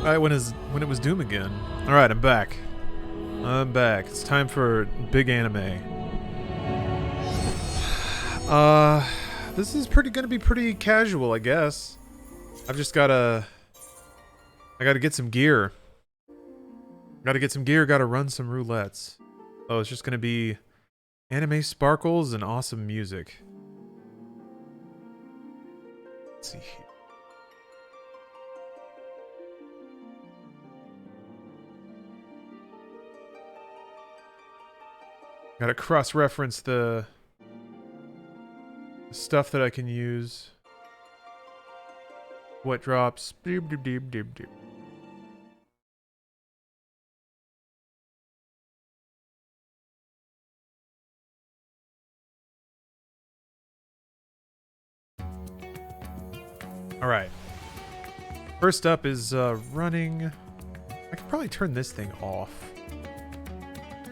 Alright, when it was Doom again. Alright, I'm back. I'm back. It's time for big anime. This is gonna be pretty casual, I guess. I gotta get some gear. Gotta run some roulettes. Oh, it's just gonna be anime sparkles and awesome music. Let's see here. Gotta cross-reference the stuff that I can use. What drops? Doop, doop, doop, doop, doop. Alright. First up is running. I could probably turn this thing off.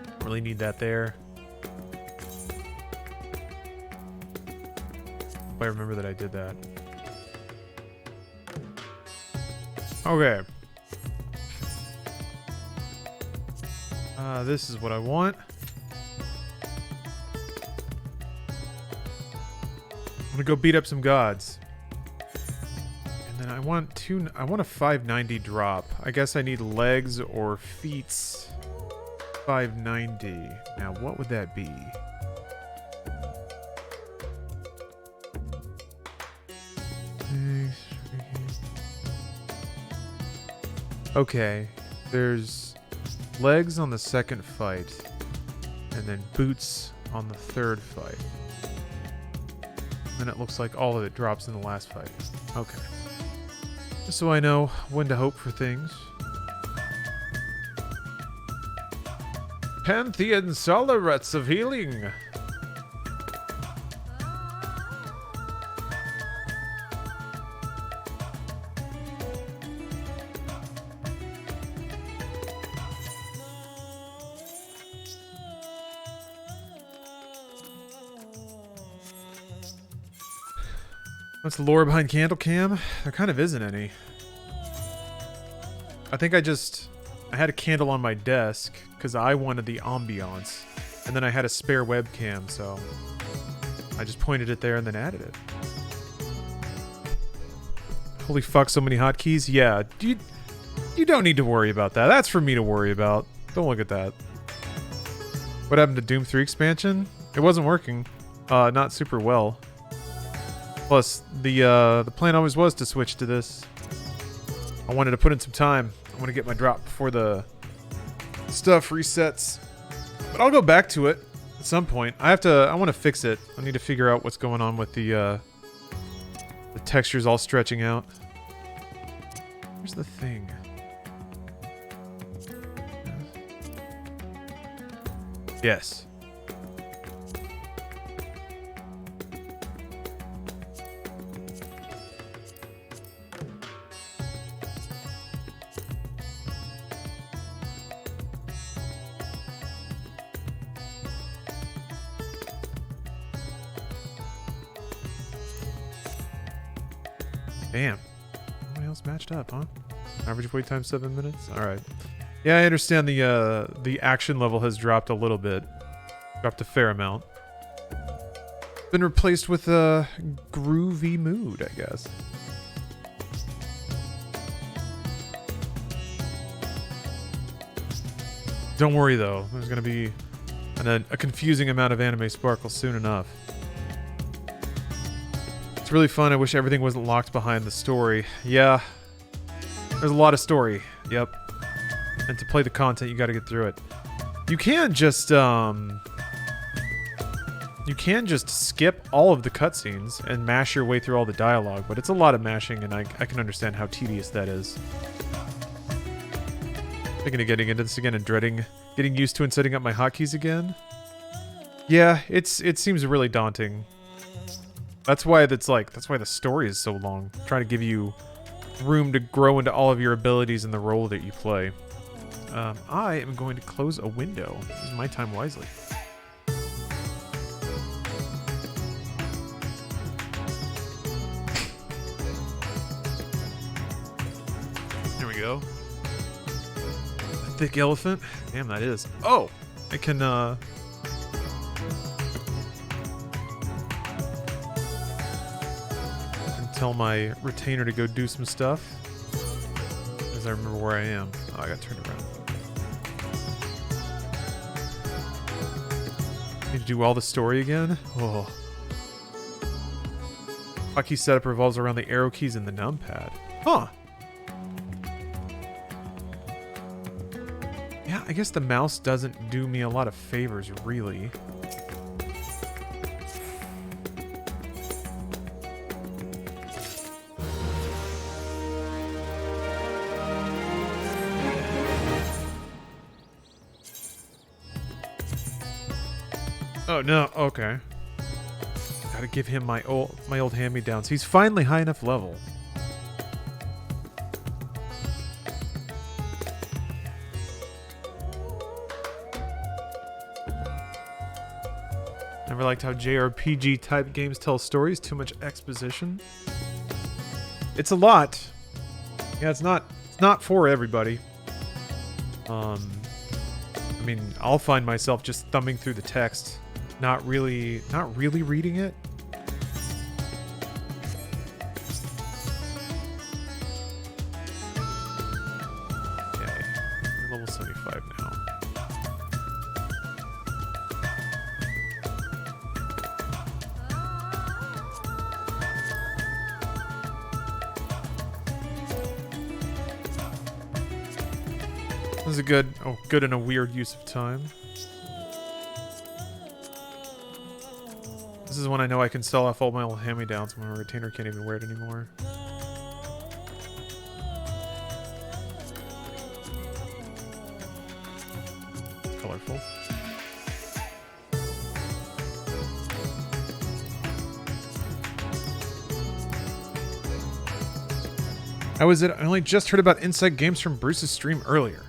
Don't really need that there. If I remember that I did that. Okay. This is what I want. I'm gonna go beat up some gods. And then I want a 590 drop. I guess I need legs or feet's 590. Now what would that be? Okay, there's legs on the second fight, and then boots on the third fight. And it looks like all of it drops in the last fight. Okay. Just so I know when to hope for things. Pantheon Solarets of Healing! What's the lore behind Candle Cam? There kind of isn't any. I think I had a candle on my desk because I wanted the ambiance. And then I had a spare webcam, so I just pointed it there and then added it. Holy fuck, so many hotkeys? Yeah, you don't need to worry about that. That's for me to worry about. Don't look at that. What happened to Doom 3 expansion? It wasn't working. Not super well. Plus, the plan always was to switch to this. I wanted to put in some time. I want to get my drop before the stuff resets. But I'll go back to it at some point. I want to fix it. I need to figure out what's going on with the textures all stretching out. Where's the thing? Yes. Damn. Nobody else matched up, huh? Average wait time 7 minutes? Alright. Yeah, I understand the action level has dropped a little bit. Dropped a fair amount. Been replaced with a groovy mood, I guess. Don't worry though, there's gonna be a confusing amount of anime sparkle soon enough. It's really fun. I wish everything wasn't locked behind the story. Yeah. There's a lot of story. Yep. And to play the content, you gotta get through it. You can just skip all of the cutscenes and mash your way through all the dialogue, but it's a lot of mashing, and I can understand how tedious that is. Thinking of getting into this again and dreading getting used to and setting up my hotkeys again. Yeah, it seems really daunting. That's why the story is so long. Trying to give you room to grow into all of your abilities in the role that you play. I am going to close a window. Use my time wisely. There we go. thick elephant. Damn, that is. Oh, I can tell my retainer to go do some stuff. As I remember where I am. Oh, I got turned around. Need to do all the story again? Oh. Hotkey setup revolves around the arrow keys and the numpad. Huh. Yeah, I guess the mouse doesn't do me a lot of favors, really. Oh, no. Okay. Gotta give him my old hand-me-downs. He's finally high enough level. Never liked how JRPG type games tell stories. Too much exposition. It's a lot. Yeah, it's not for everybody. I mean, I'll find myself just thumbing through the text, not really reading it. Okay, you're level 75 now. This is a good and a weird use of time. This is when I know I can sell off all my old hand-me-downs when my retainer can't even wear it anymore. It's colorful. I only just heard about Inside Games from Bruce's stream earlier.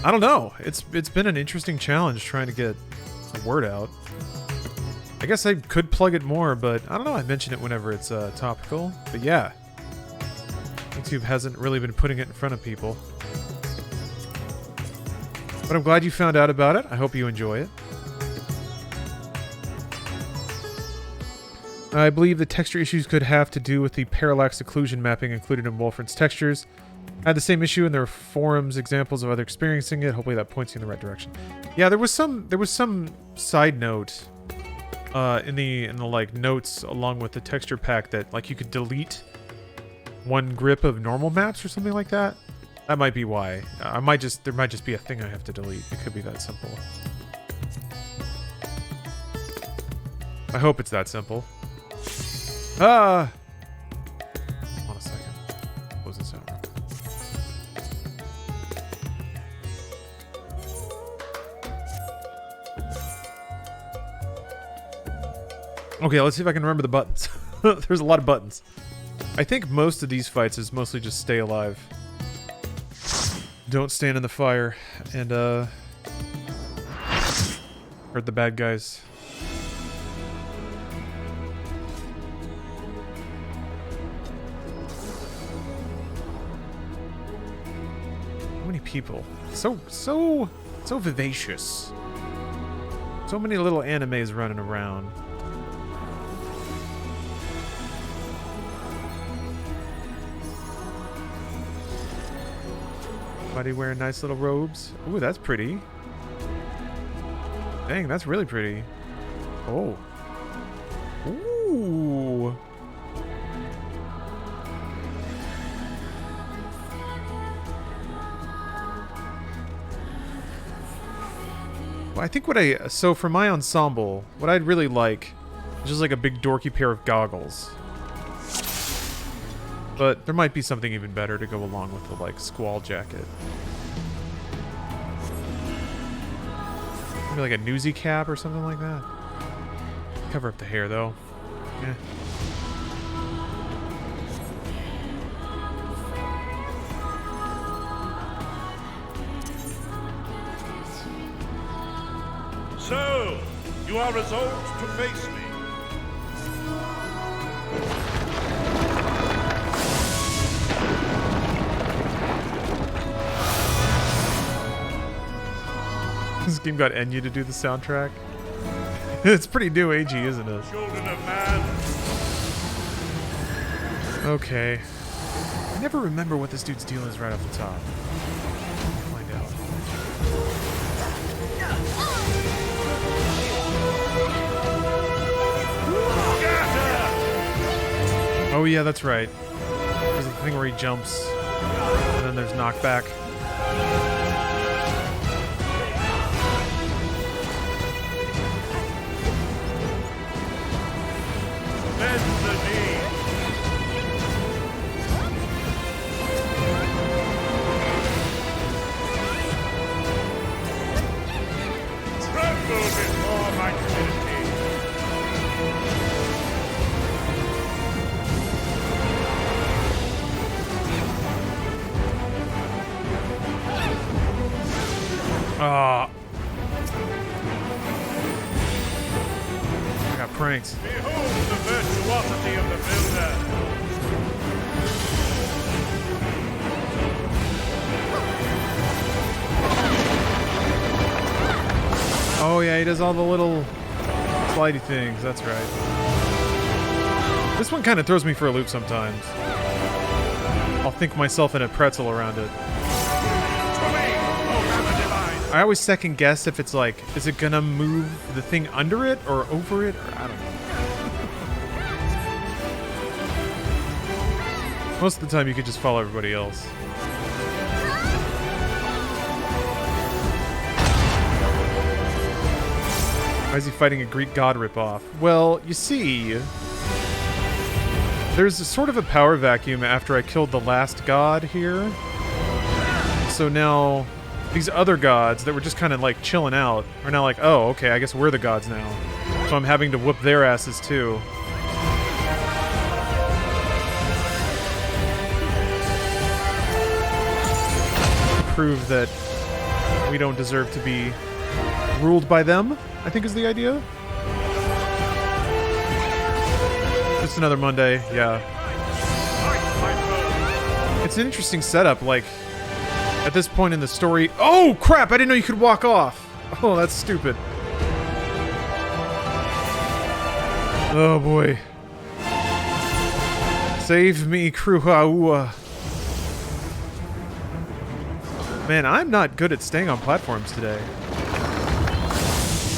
I don't know. It's been an interesting challenge trying to get the word out. I guess I could plug it more, but I don't know. I mention it whenever it's topical. But yeah, YouTube hasn't really been putting it in front of people. But I'm glad you found out about it. I hope you enjoy it. I believe the texture issues could have to do with the parallax occlusion mapping included in Wolfram's textures. I had the same issue, and there are forums examples of other experiencing it. Hopefully that points you in the right direction. Yeah, there was some side note in the like notes along with the texture pack that like you could delete one grip of normal maps or something like that. That might be why. There might just be a thing I have to delete. It could be that simple. I hope it's that simple. Hold on a second. Close this out. Okay, let's see if I can remember the buttons. There's a lot of buttons. I think most of these fights is mostly just stay alive. Don't stand in the fire. And, hurt the bad guys. How many people? So vivacious. So many little animes running around. Everybody wearing nice little robes. Ooh, that's pretty. Dang, that's really pretty. Oh. Ooh. Well, I think so for my ensemble, what I'd really like is just like a big dorky pair of goggles. But there might be something even better to go along with the, like, squall jacket. Maybe like a newsy cap or something like that. Cover up the hair, though. Yeah. So, you are resolved to face me. This game got Enya to do the soundtrack. It's pretty new agey, isn't it? Children of man. Okay. I never remember what this dude's deal is right off the top. Find out. Oh yeah, that's right. There's a thing where he jumps, and then there's knockback. Bend the knee. Tremble before my divinity. Ah. I got pranked. Behold the virtuosity of the builder. Oh yeah, he does all the little slidey things. That's right. This one kind of throws me for a loop sometimes. I'll think myself in a pretzel around it. I always second guess if it's like, is it gonna move the thing under it or over it? Or I don't know. Most of the time you could just follow everybody else. Why is he fighting a Greek god ripoff? Well, you see, there's a sort of a power vacuum after I killed the last god here. So now these other gods that were just kind of like chilling out are now like, oh, okay, I guess we're the gods now. So I'm having to whoop their asses too. Prove that we don't deserve to be ruled by them, I think is the idea. Just another Monday, yeah. It's an interesting setup, like, at this point in the story... Oh, crap! I didn't know you could walk off! Oh, that's stupid. Oh, boy. Save me, Kruhaua. Man, I'm not good at staying on platforms today.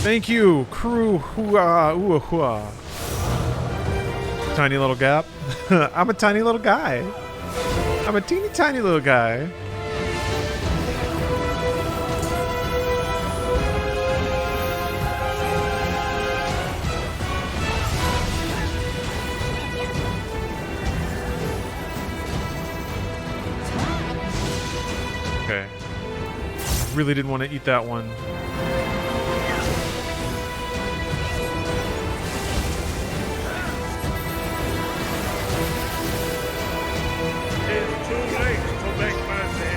Thank you, Kruhaua. Tiny little gap. I'm a tiny little guy. I'm a teeny tiny little guy. Okay. Really didn't want to eat that one. It's too late to make mercy.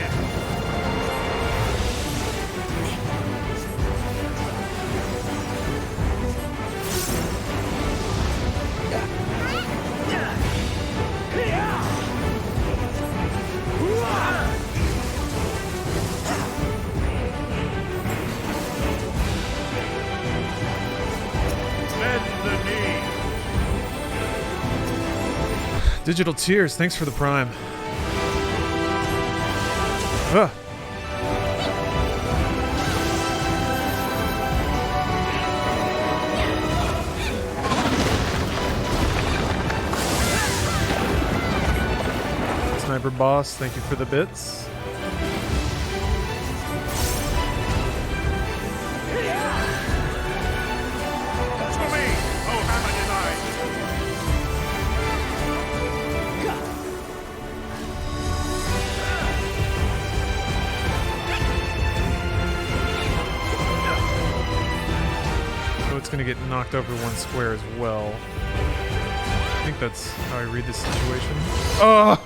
Bend the knee. Digital Tears, thanks for the prime. Ugh. Sniper Boss, thank you for the bits. To me, oh hammer denied. So it's gonna get knocked over one square as well. I think that's how I read this situation. Oh,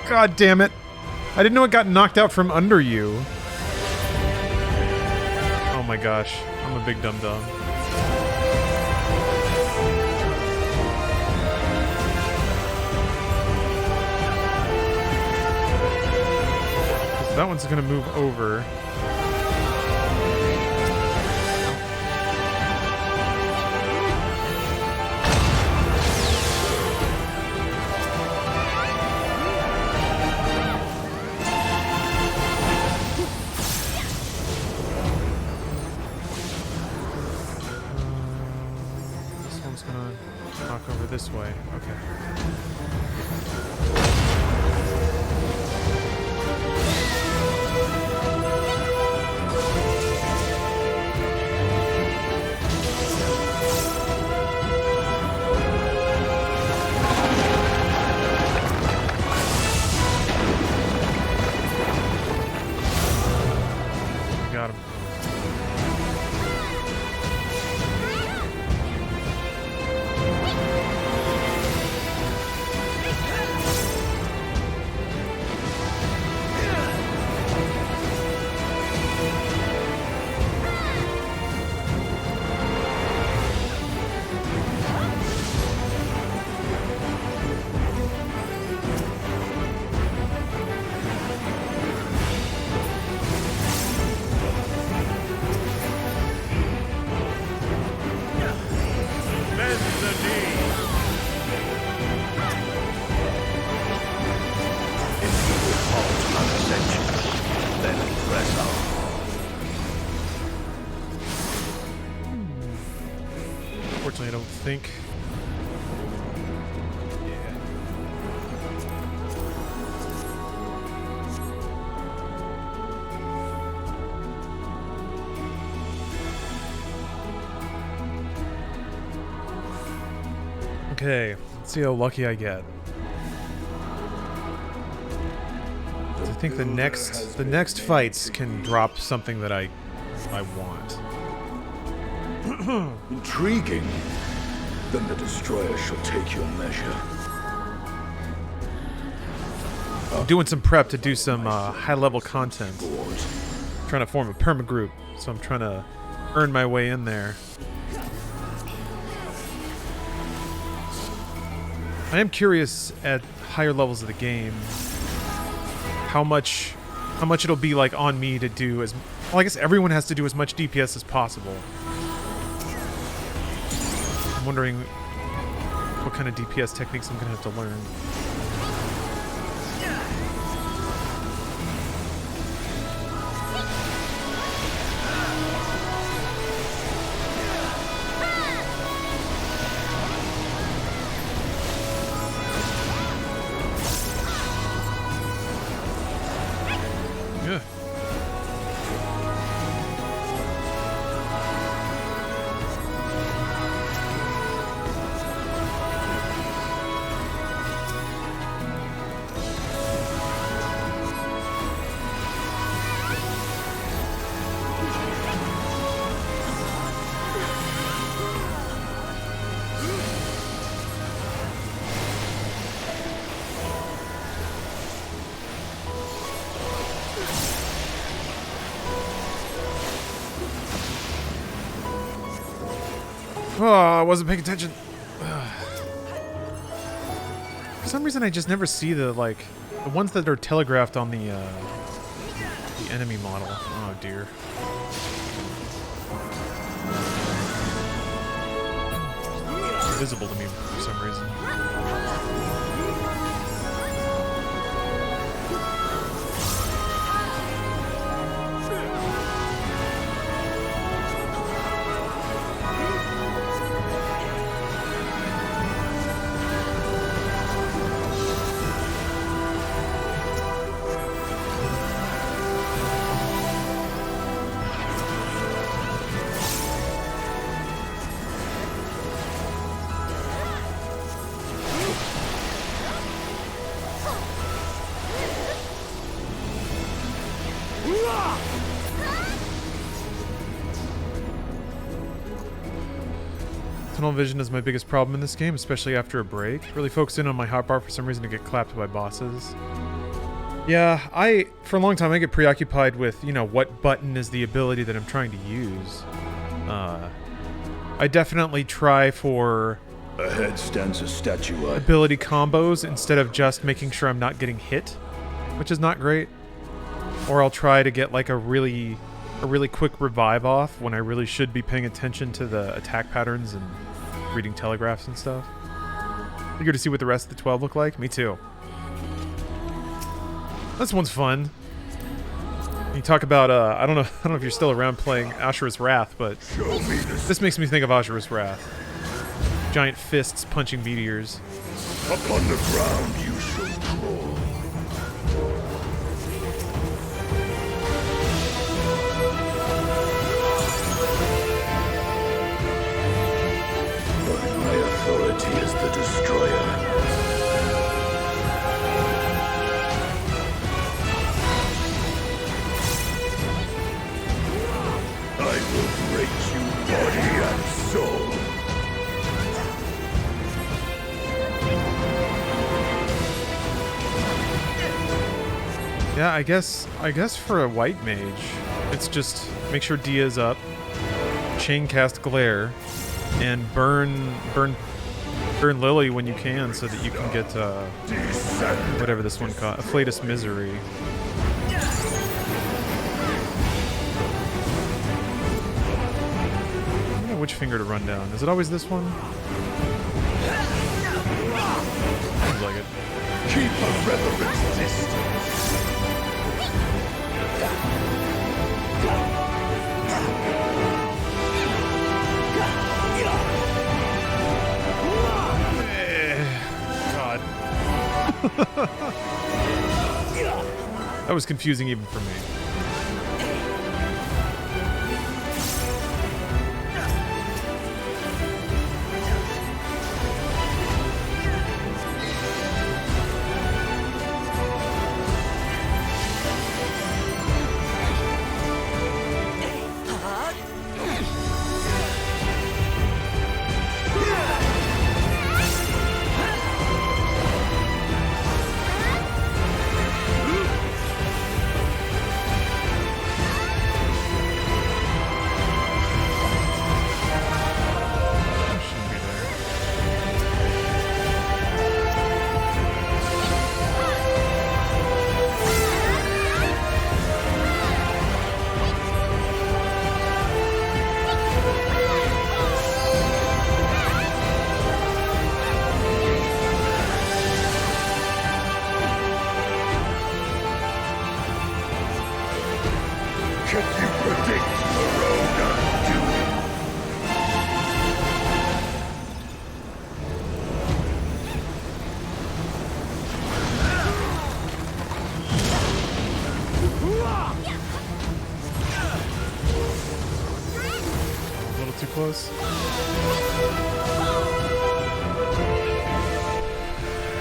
god damn it. I didn't know it got knocked out from under you. Oh my gosh, I'm a big dum-dum. So that one's gonna move over. Knock over this way. Okay. Got him. Bend the knee. If you would halt on ascension, then press on. Fortunately, I don't think. Yeah. Okay, let's see how lucky I get. I think the next fights can drop something that I want. Intriguing. Then the destroyer shall take your measure. I'm doing some prep to do some high-level content. Boars. Trying to form a perma-group, so I'm trying to earn my way in there. I am curious at higher levels of the game how much it'll be like on me to do as well. I guess everyone has to do as much DPS as possible. I'm wondering what kind of DPS techniques I'm gonna have to learn. Yeah. Oh, I wasn't paying attention. For some reason, I just never see the ones that are telegraphed on the enemy model. Oh dear. It's invisible to me for some reason. Tunnel vision is my biggest problem in this game, especially after a break. Really focus in on my hotbar for some reason to get clapped by bosses. Yeah, for a long time I get preoccupied with, what button is the ability that I'm trying to use. I definitely try for Ahead stands a statuette. ability combos instead of just making sure I'm not getting hit, which is not great. Or I'll try to get like a really quick revive off when I really should be paying attention to the attack patterns and reading telegraphs and stuff. Eager to see what the rest of the 12 look like? Me too. This one's fun. You talk about I don't know if you're still around playing Ashura's Wrath, but this makes me think of Ashura's Wrath. giant fists punching meteors. Upon the ground you shall crawl. By my authority as the Destroyer. I will break you body and soul. Yeah, I guess for a white mage, it's just make sure Dia's up, chain cast Glare, and burn Lily when you can, so that you can get whatever this one called, Afflatus Misery. I don't know which finger to run down. Is it always this one? Seems like it. Keep a reverent distance. God. That was confusing even for me. Close.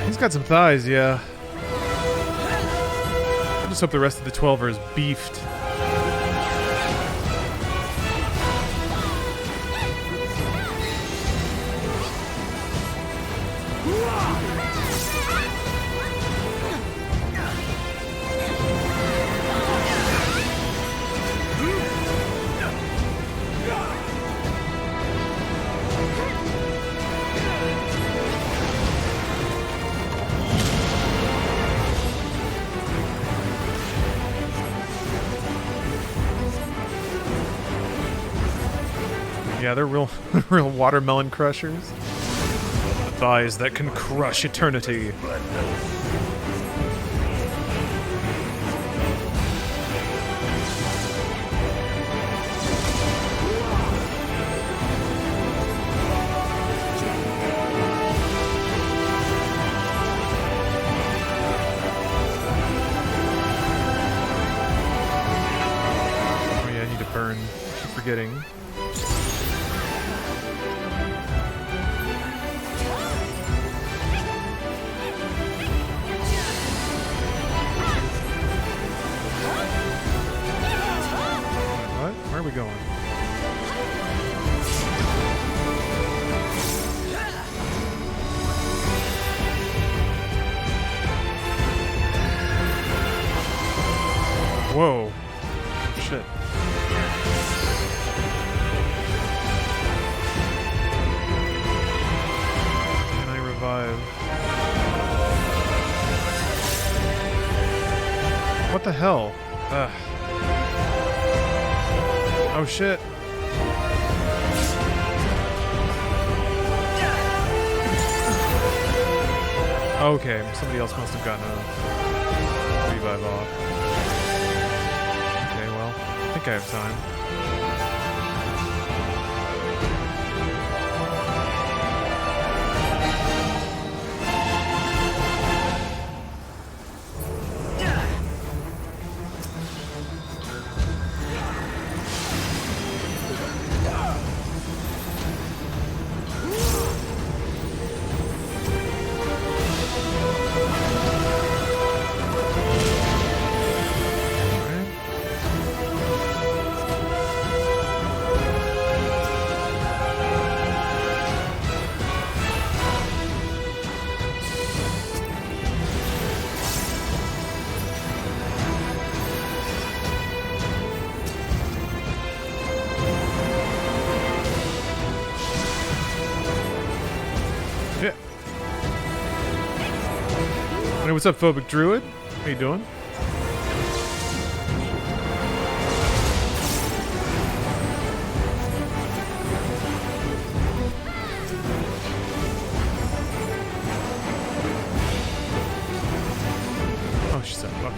He's got some thighs, yeah. I just hope the rest of the 12 are as beefed. Yeah, they're real, real watermelon crushers. Thighs that can crush eternity. Oh yeah, I need to burn. I keep forgetting. Where are we going? Whoa. Shit. Can I revive? What the hell? Ugh. Oh shit. Okay, somebody else must have gotten a revive off. Okay, well, I think I have time. Yeah. Hey, what's up, Phobic Druid? How you doing? Oh, she's up. Okay.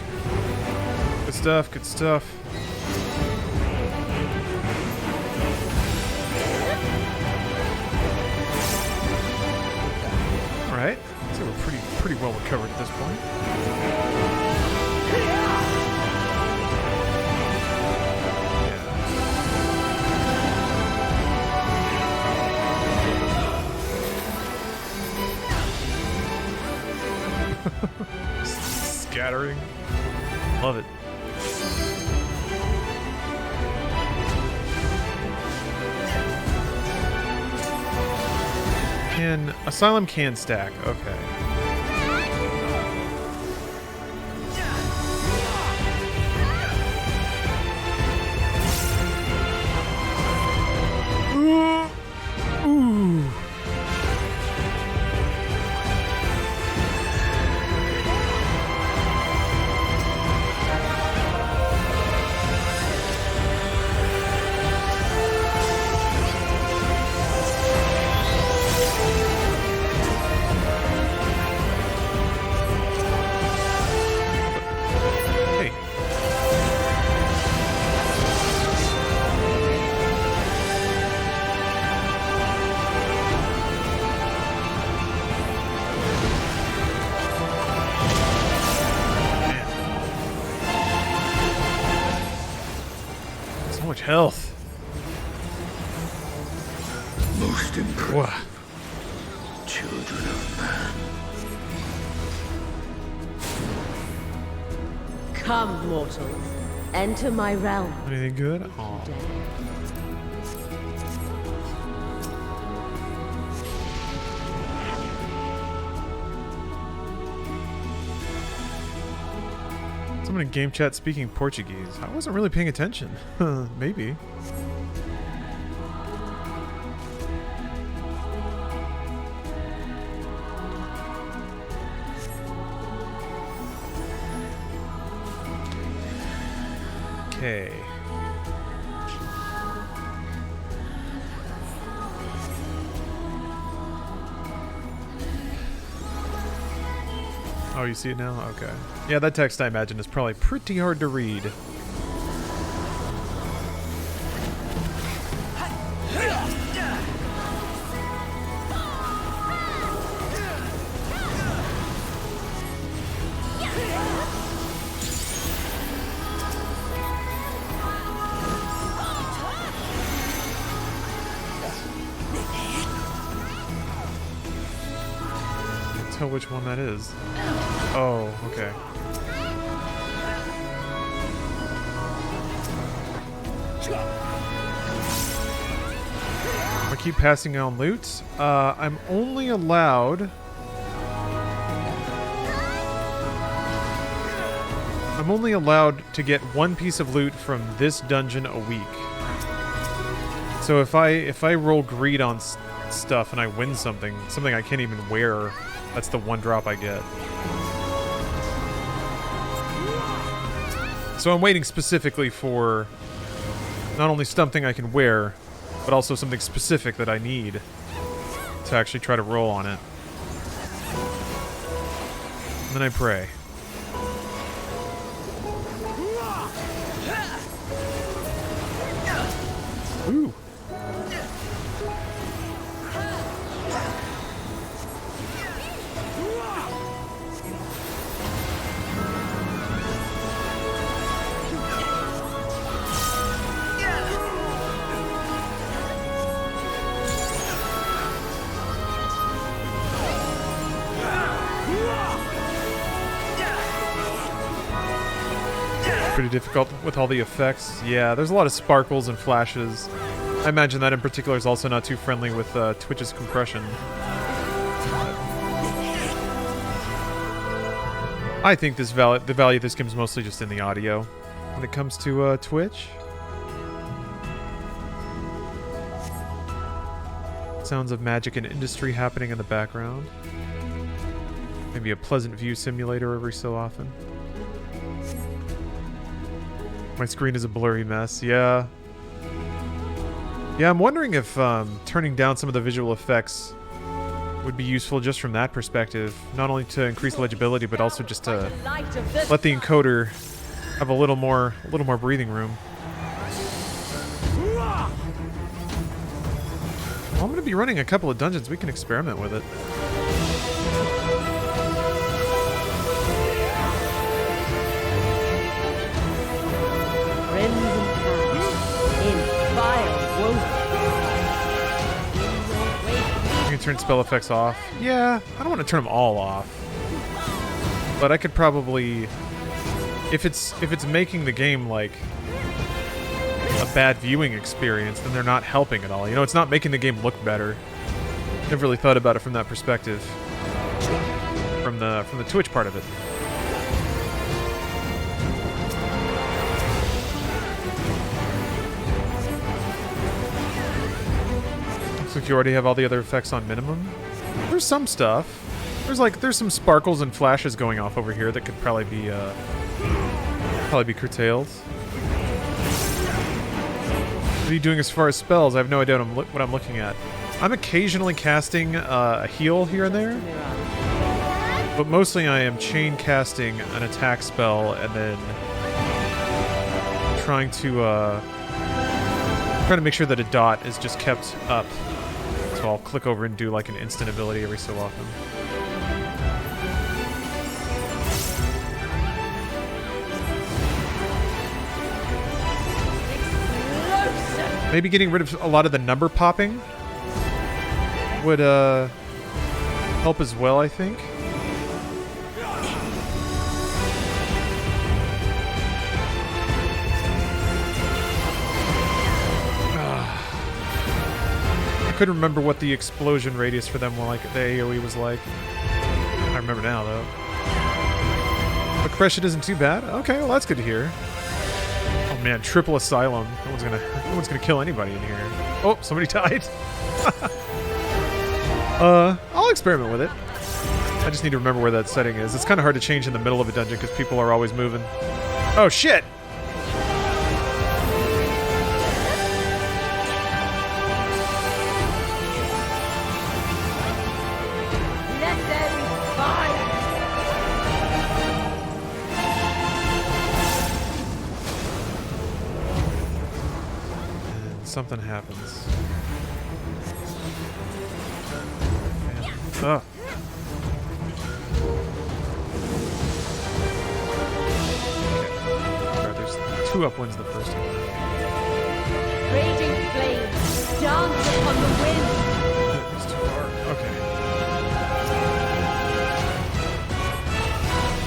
Good stuff, good stuff. Alright. So we're pretty well recovered at this point. Yeah. Scattering. Love it. Asylum can stack. Okay. Ooh. Health. Most impressive. Whoa. Children of man. Come, mortals. Enter my realm. Anything good? Aw. Someone in game chat speaking Portuguese. I wasn't really paying attention. Maybe. Okay. Oh, you see it now? Okay. Yeah, that text I imagine is probably pretty hard to read. Tell which one that is. Oh, okay. I keep passing on loot. I'm only allowed... to get one piece of loot from this dungeon a week. So if I roll greed on stuff and I win something I can't even wear, that's the one drop I get. So I'm waiting specifically for not only something I can wear, but also something specific that I need to actually try to roll on it. And then I pray. Ooh. Pretty difficult with all the effects. Yeah, there's a lot of sparkles and flashes. I imagine that in particular is also not too friendly with Twitch's compression. I think the value of this game is mostly just in the audio when it comes to Twitch. Sounds of magic and industry happening in the background. Maybe a pleasant view simulator every so often. My screen is a blurry mess. Yeah. Yeah, I'm wondering if turning down some of the visual effects would be useful just from that perspective. Not only to increase legibility, but also just to let the encoder have a little more breathing room. Well, I'm going to be running a couple of dungeons. We can experiment with it. Crimson Path in vile woe. You can turn spell effects off. Yeah, I don't want to turn them all off. But I could probably, if it's making the game like a bad viewing experience, then they're not helping at all. You know, it's not making the game look better. Never really thought about it from that perspective. From the Twitch part of it. Looks like you already have all the other effects on minimum. There's some stuff. There's some sparkles and flashes going off over here that could probably be curtailed. What are you doing as far as spells? I have no idea what I'm looking at. I'm occasionally casting a heal here and there, but mostly I am chain casting an attack spell and then trying to make sure that a dot is just kept up. So I'll click over and do like an instant ability every so often. Maybe getting rid of a lot of the number popping would help as well, I think. I couldn't remember what the explosion radius for them were like, the AoE was like. I remember now, though. But compression isn't too bad. Okay, well that's good to hear. Oh man, triple asylum. No one's gonna kill anybody in here. Oh, somebody died. I'll experiment with it. I just need to remember where that setting is. It's kind of hard to change in the middle of a dungeon because people are always moving. Oh shit! Something happens. Ugh. Okay. There's 2 upwinds the first one. Raging flames dance upon the wind. It's too far. Okay.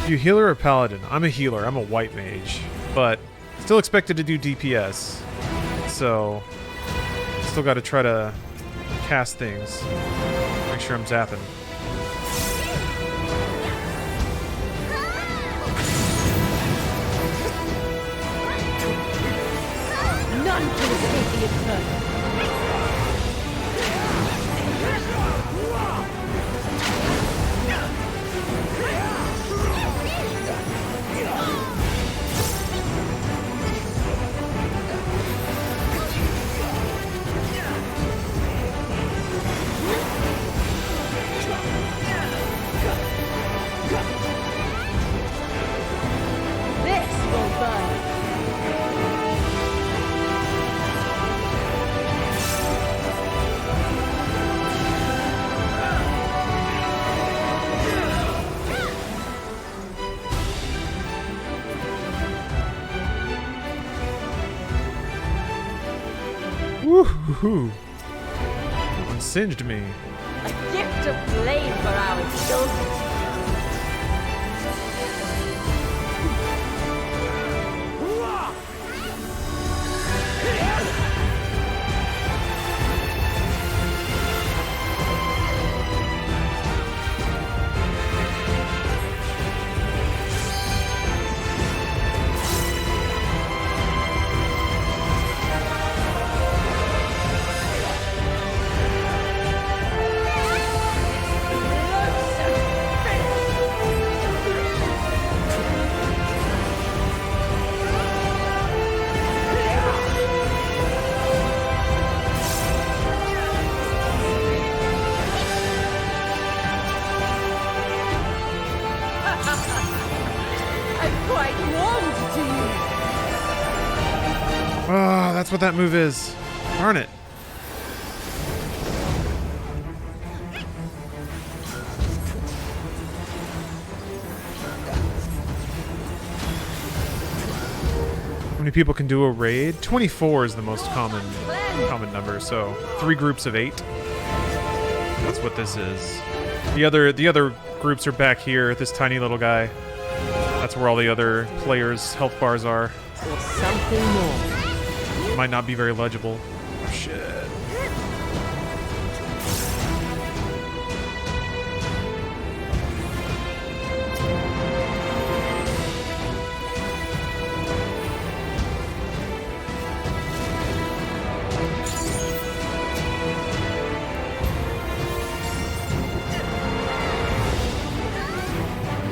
You healer or paladin? I'm a healer. I'm a white mage, but still expected to do DPS. So still got to try to cast things. Make sure I'm zapping. None can escape the Inferno. Woohoo! One singed me. A gift of flame for our children. Oh, that's what that move is. Darn it. How many people can do a raid? 24 is the most common number, so 3 groups of 8. That's what this is. The other groups are back here, this tiny little guy. That's where all the other players' health bars are. Or something more. Might not be very legible. Oh, shit.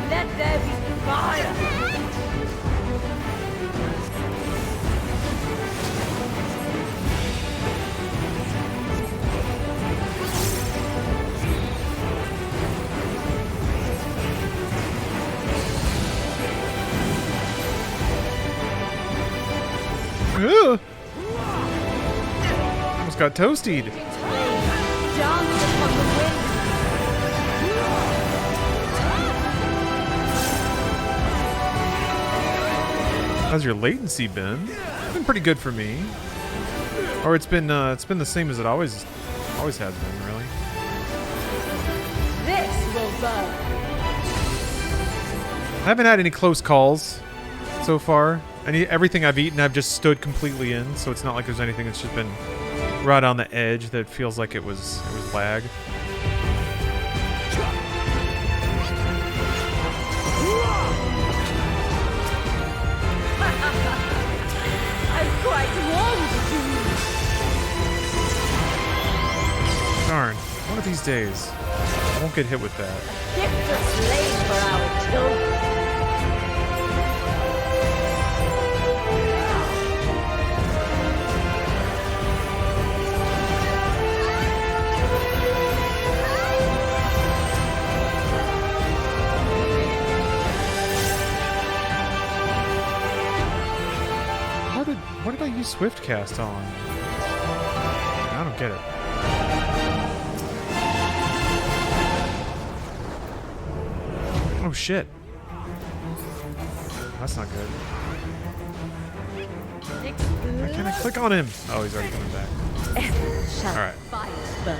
Let there be fire. Ugh. Almost got toasted. Dance upon the wind. How's your latency been? It's been pretty good for me. Or it's been the same as it always has been, really. This will burn. I haven't had any close calls so far. Everything I've eaten, I've just stood completely in, so it's not like there's anything that's just been right on the edge that feels like it was lag. I'm quite warm to Darn, one of these days, I won't get hit with that. gift of slave for our children. What did I use Swiftcast on? I don't get it. Oh shit. That's not good. Why can't I click on him? Oh, he's already coming back. Shall All right. fight burn.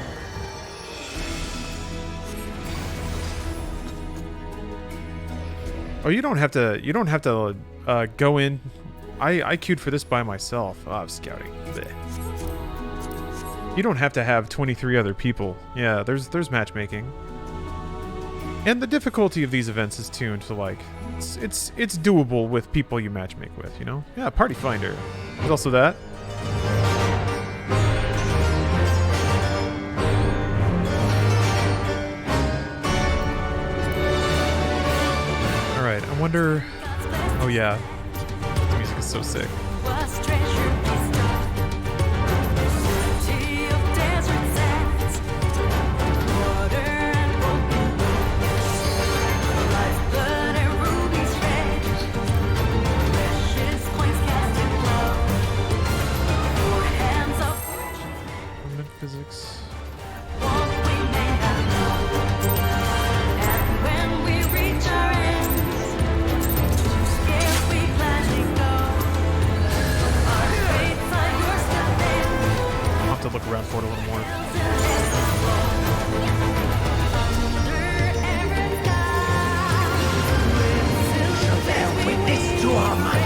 Oh, you don't have to go in. I queued for this by myself. Oh, I was scouting. Blech. You don't have to have 23 other people. Yeah, there's matchmaking. And the difficulty of these events is tuned to like it's doable with people you matchmake with, you know? Yeah, Party Finder. There's also that. Alright, I wonder. Oh yeah. The music is so sick. Physics. I'll have to look around for it a little more. Witness to our might.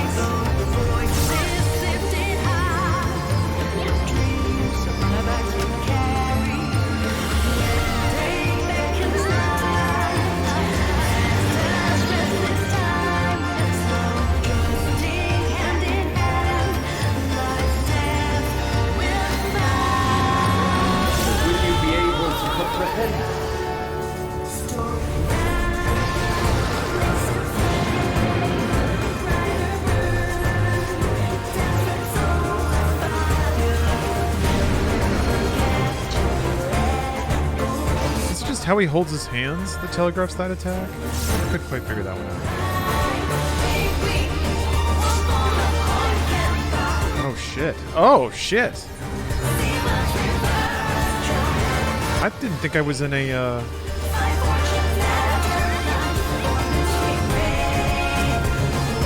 How he holds his hands that telegraphs that attack? I couldn't quite figure that one out. Oh shit. shit. Oh, shit. I didn't think I was in a,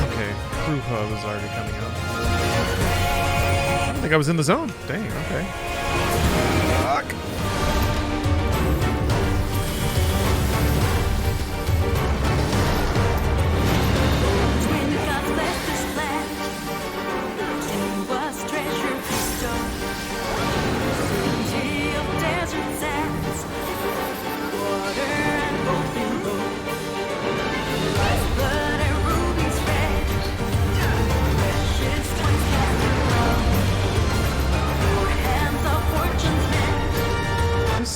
Okay, crew hub is already coming up. I think I was in the zone. Dang, okay. Fuck.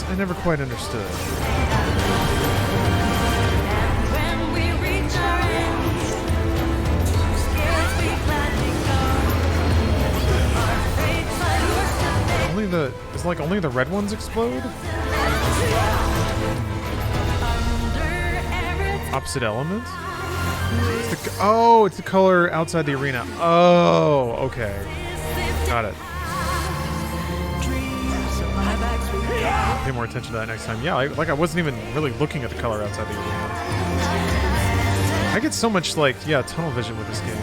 I never quite understood. Only the red ones explode? Opposite element? It's the color outside the arena. Oh, okay. Got it. Pay more attention to that next time. Yeah, I wasn't even really looking at the color outside the arena. I get so much, tunnel vision with this game.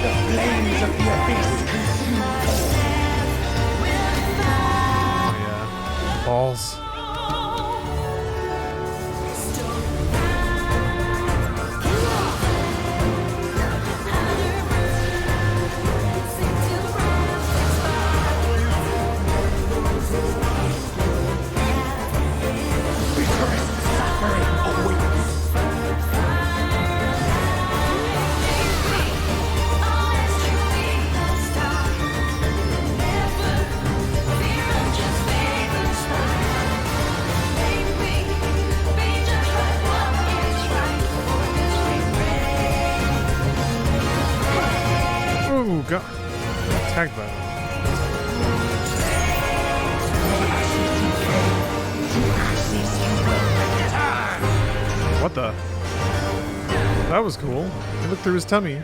The flames of the abyss consume Oh, yeah. Balls. God. Tagged by them. What the? That was cool. He looked through his tummy.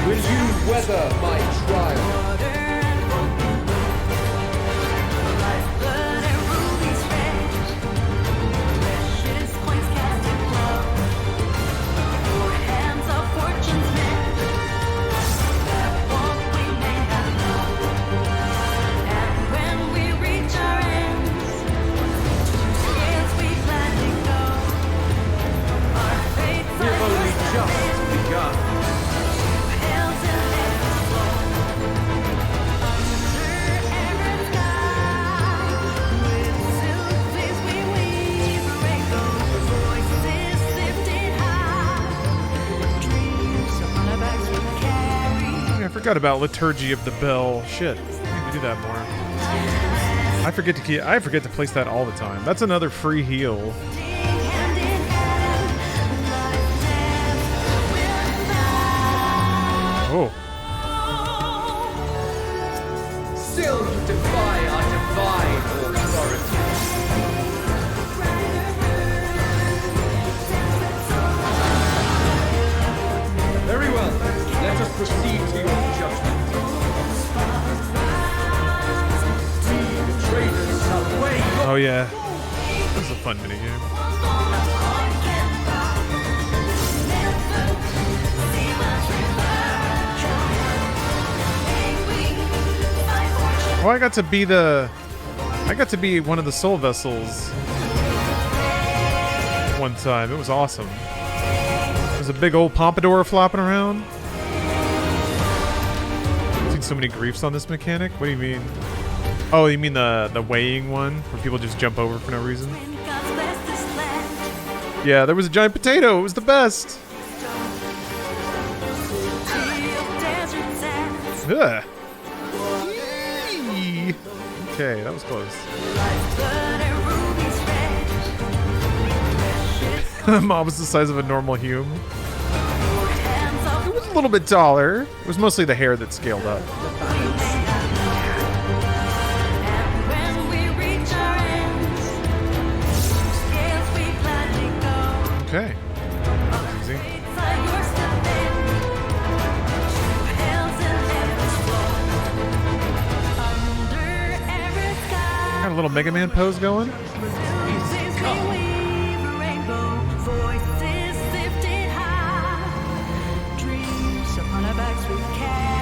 Will you weather my trial? I forgot about Liturgy of the Bell. Shit, I need to do that more. I forget to place that all the time. That's another free heal. Oh. Still you defy our divine authority. Very well. Let us proceed to your judgment. The traitors shall weigh your... Oh yeah. This is a fun minigame. Oh, I got to be one of the soul vessels one time. It was awesome. There's a big old pompadour flopping around. I've seen so many griefs on this mechanic. What do you mean? Oh, you mean the weighing one where people just jump over for no reason? Yeah, there was a giant potato. It was the best. Ugh. Eee. Okay, that was close. The mob was the size of a normal human. It was a little bit taller. It was mostly the hair that scaled up. Got a little Mega Man pose going.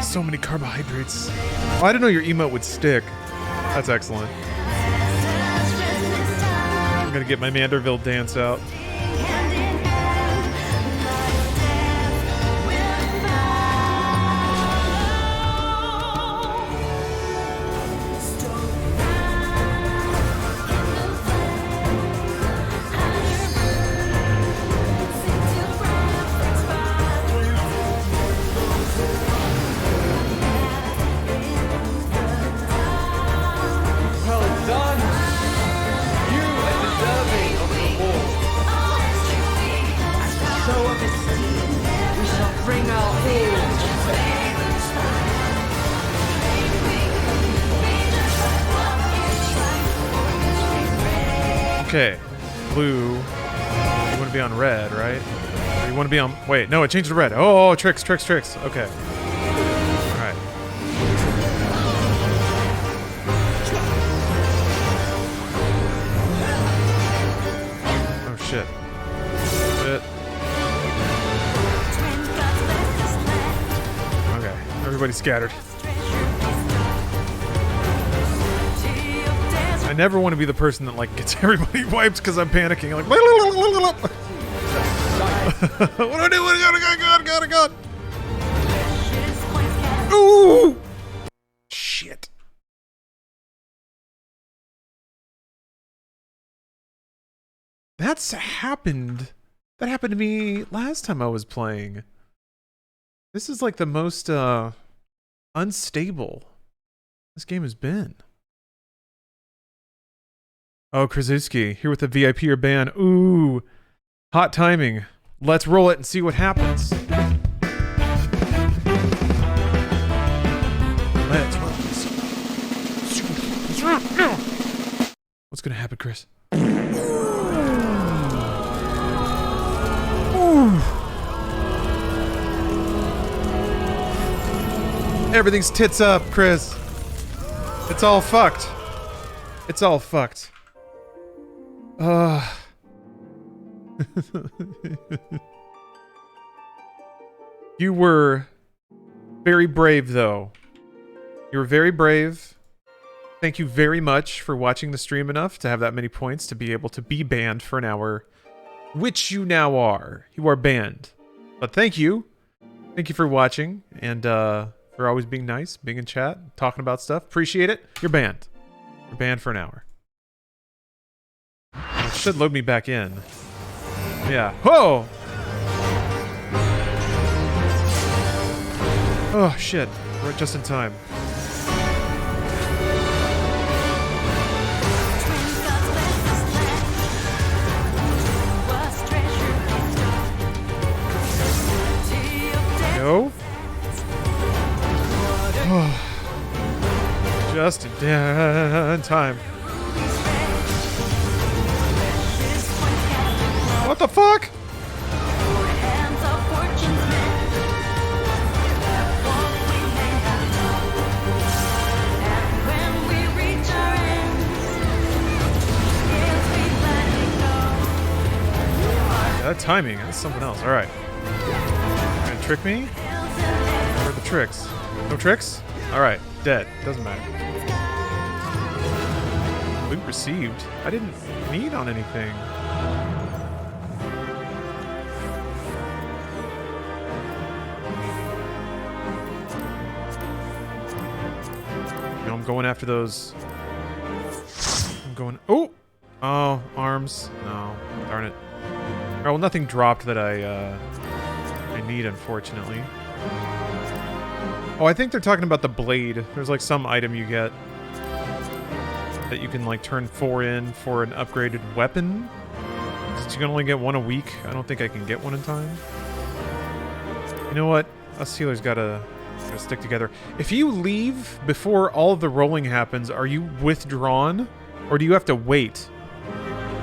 So many carbohydrates. Oh, I didn't know your emote would stick. That's excellent. I'm gonna get my Manderville dance out. Well done. You are deserving of the award. As the show of esteem, we shall bring our home to Okay, blue. You want to be on red, right? Or you want to be on... Wait, no, it changed to red. Oh, tricks. Okay. Alright. Oh, shit. Okay, everybody scattered. I never want to be the person that like gets everybody wiped because I'm panicking. Like, what do I do? God. Ooh! Shit. That's happened. That happened to me last time I was playing. This is like the most unstable this game has been. Oh, Krasuski, here with the VIP or ban. Ooh, hot timing. Let's roll it and see what happens. Let's roll this. What's gonna happen, Chris? Ooh. Everything's tits up, Chris. It's all fucked. It's all fucked. You were very brave, though. You were very brave. Thank you very much for watching the stream enough to have that many points to be able to be banned for an hour, which you now are. You are banned. But thank you. Thank you for watching and for always being nice, being in chat, talking about stuff. Appreciate it. You're banned. You're banned for an hour. It should load me back in. Yeah. Whoa! Oh, shit. We're just in time. Go. Oh. Just in time. What the fuck? That timing, that's something else. Alright. Gonna trick me? Where are the tricks? No tricks? Alright, dead. Doesn't matter. Loot received. I didn't need on anything. I'm going after those. I'm going. Oh! Oh, arms. No. Darn it. Oh, well, nothing dropped that I need, unfortunately. Oh, I think they're talking about the blade. There's like some item you get that you can like turn 4 in for an upgraded weapon. Since you can only get one a week, I don't think I can get one in time. You know what? Us healers gotta stick together. If you leave before all of the rolling happens, are you withdrawn? Or do you have to wait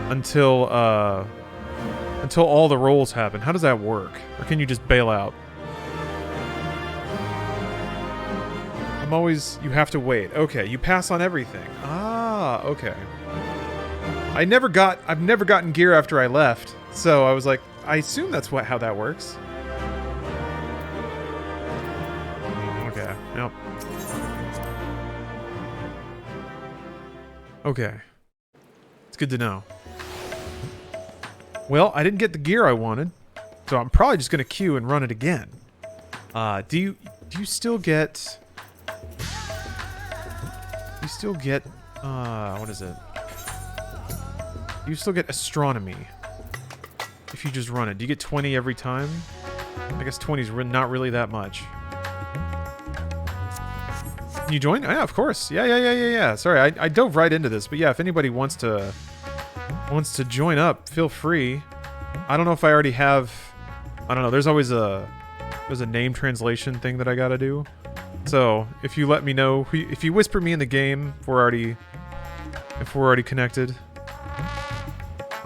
until all the rolls happen? How does that work? Or can you just bail out? You have to wait. Okay, you pass on everything. Ah. Ah, okay. I've never gotten gear after I left, so I was like, I assume that's how that works. Okay, yep. Okay. It's good to know. Well, I didn't get the gear I wanted, so I'm probably just gonna queue and run it again. Do you still get... You still get... what is it? You still get astronomy if you just run it. Do you get 20 every time? I guess 20 is not really that much. Can you join? Yeah, of course. Yeah. Sorry, I dove right into this, but yeah, if anybody wants to join up, feel free. I don't know if I already have. I don't know. There's always a name translation thing that I gotta do. So if you let me know, if you whisper me in the game, if we're already connected.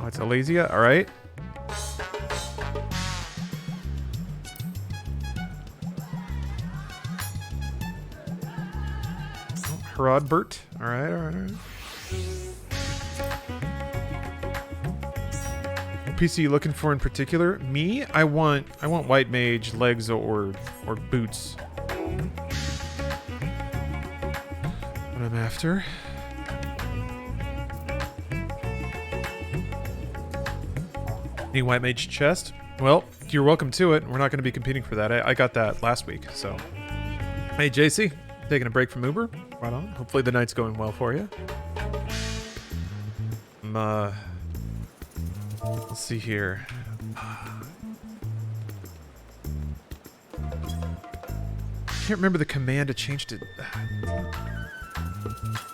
Oh, it's Alasia. All right. Herodbert. All right. What PC you looking for in particular? Me? I want white mage, legs, or boots. What I'm after. Any white mage chest? Well, you're welcome to it. We're not going to be competing for that. I got that last week, so. Hey, JC. Taking a break from Uber? Right on. Hopefully the night's going well for you. Let's see here. Can't remember the command to change to...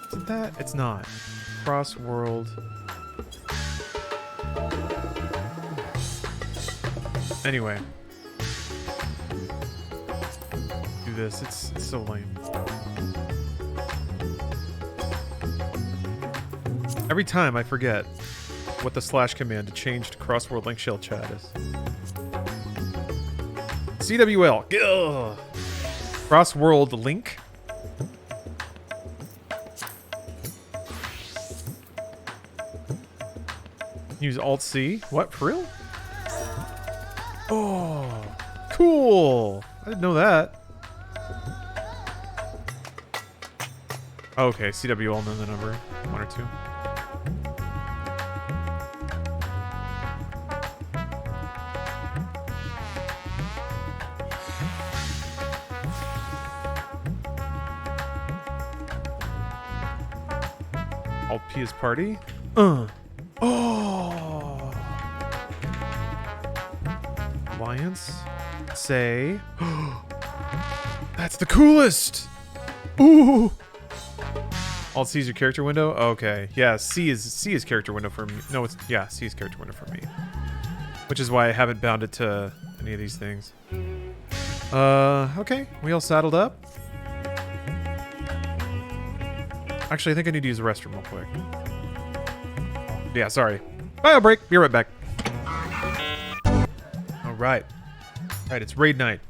Isn't that? It's not. Cross world... Anyway. Do this. It's so lame. Every time I forget what the slash command to change to cross-world link shell chat is. CWL. Ugh. Cross-world link. Use Alt-C. What? For real? Oh, cool. I didn't know that. Okay, CWL, know the number. 1 or 2. Alt P is party. Oh. Alliance. Say. That's the coolest. Ooh. Alt C is your character window. Okay. Yeah. C is character window for me. No, it's C is character window for me. Which is why I haven't bound it to any of these things. Okay. We all saddled up. Actually, I think I need to use the restroom real quick. Yeah, sorry. Bio break. Be right back. Alright. Alright, it's raid night.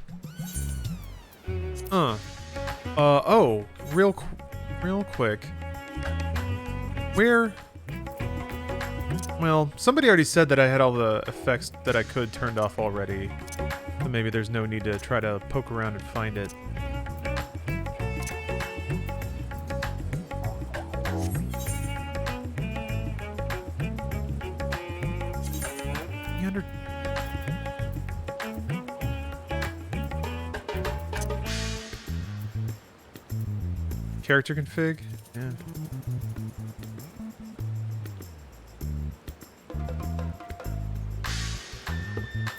Oh, real quick. Where... Well, somebody already said that I had all the effects that I could turned off already. So maybe there's no need to try to poke around and find it. Character config? Yeah.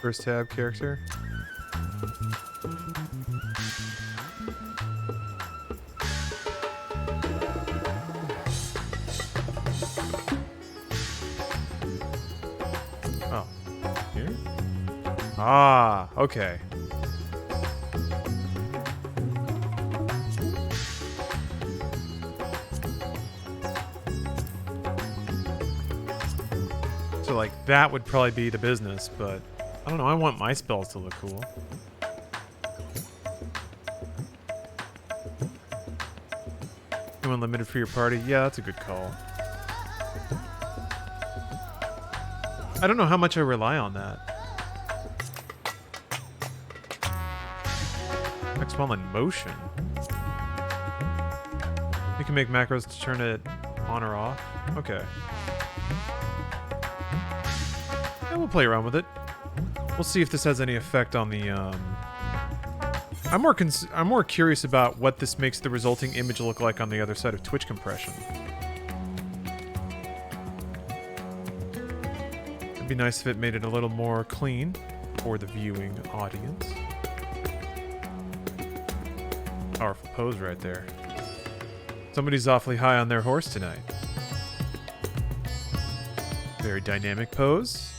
First tab, character. Oh. Here? Ah, okay. So, like, that would probably be the business, but I don't know. I want my spells to look cool. Doom Unlimited for your party. Yeah, that's a good call. I don't know how much I rely on that. Next one in motion. You can make macros to turn it on or off. Okay. Yeah, we'll play around with it. We'll see if this has any effect on the, I'm more curious about what this makes the resulting image look like on the other side of Twitch compression. It'd be nice if it made it a little more clean for the viewing audience. Powerful pose right there. Somebody's awfully high on their horse tonight. Very dynamic pose.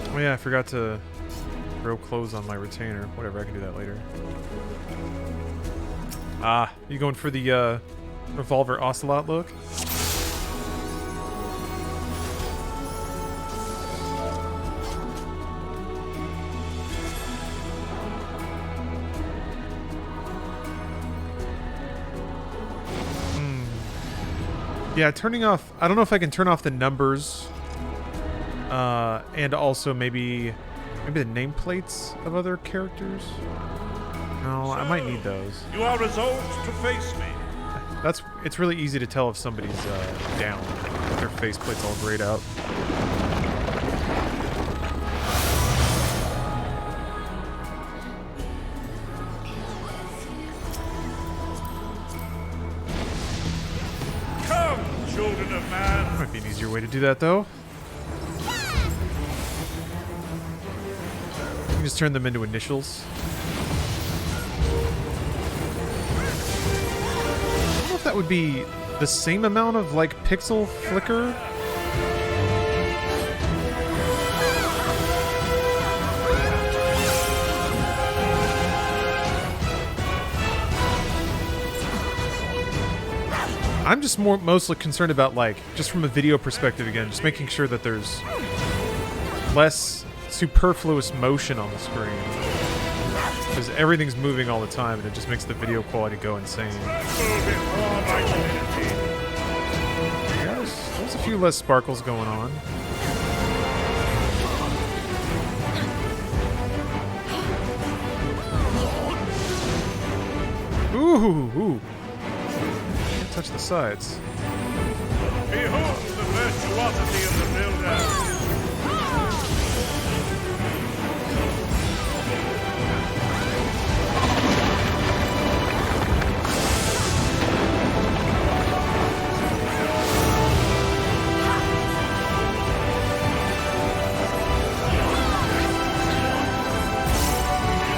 Oh yeah, I forgot to throw clothes on my retainer. Whatever, I can do that later. Ah, you going for the revolver ocelot look? Yeah, turning off... I don't know if I can turn off the numbers. And also maybe the nameplates of other characters. No, I might need those. You are resolved to face me. It's really easy to tell if somebody's down. If their faceplate's all grayed out. Come, children of man. Might be an easier way to do that, though. You can just turn them into initials. I don't know if that would be the same amount of, like, pixel flicker. I'm just mostly concerned about, like, just from a video perspective again, just making sure that there's less superfluous motion on the screen. Because everything's moving all the time and it just makes the video quality go insane. Yeah, there's a few less sparkles going on. Ooh. Touch the sides. Behold the virtuosity of the builder.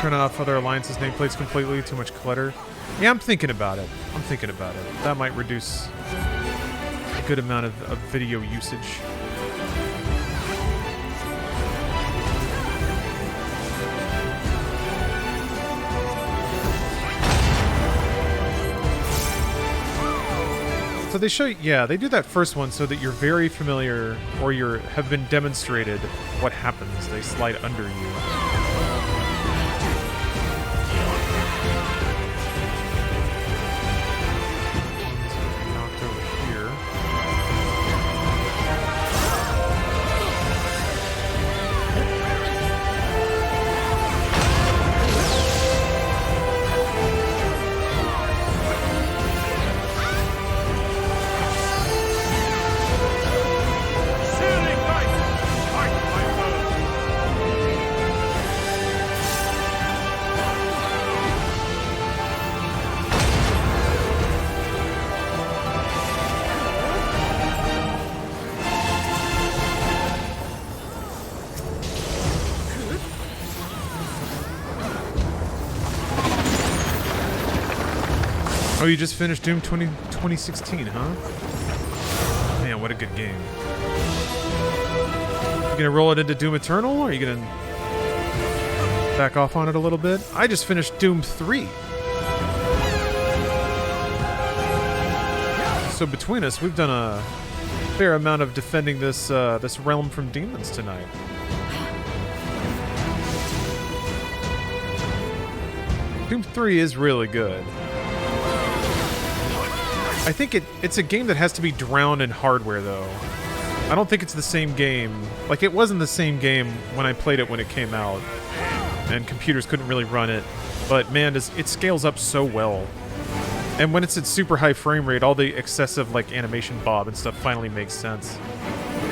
Turn off other alliances nameplates completely. Too much clutter. Yeah, I'm thinking about it. That might reduce a good amount of video usage. So they show you, yeah, they do that first one so that you're very familiar or have been demonstrated what happens. They slide under you. Oh, you just finished Doom 2016, huh? Man, what a good game. You gonna roll it into Doom Eternal, or are you gonna back off on it a little bit? I just finished Doom 3. So between us, we've done a fair amount of defending this this realm from demons tonight. Doom 3 is really good. I think it's a game that has to be drowned in hardware, though. I don't think it's the same game. Like, it wasn't the same game when I played it when it came out. And computers couldn't really run it. But, man, it scales up so well. And when it's at super high frame rate, all the excessive, like, animation bob and stuff finally makes sense.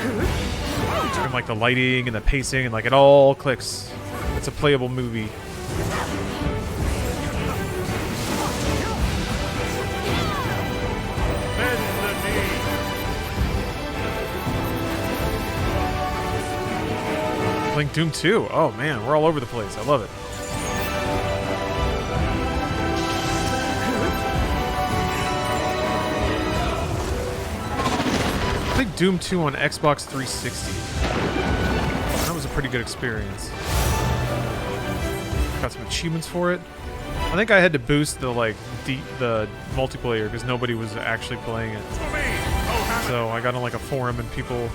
And, like, the lighting and the pacing and, like, it all clicks. It's a playable movie. Playing Doom 2. Oh man, we're all over the place. I love it. I played Doom 2 on Xbox 360. That was a pretty good experience. Got some achievements for it. I think I had to boost the the multiplayer because nobody was actually playing it. So I got on like a forum and people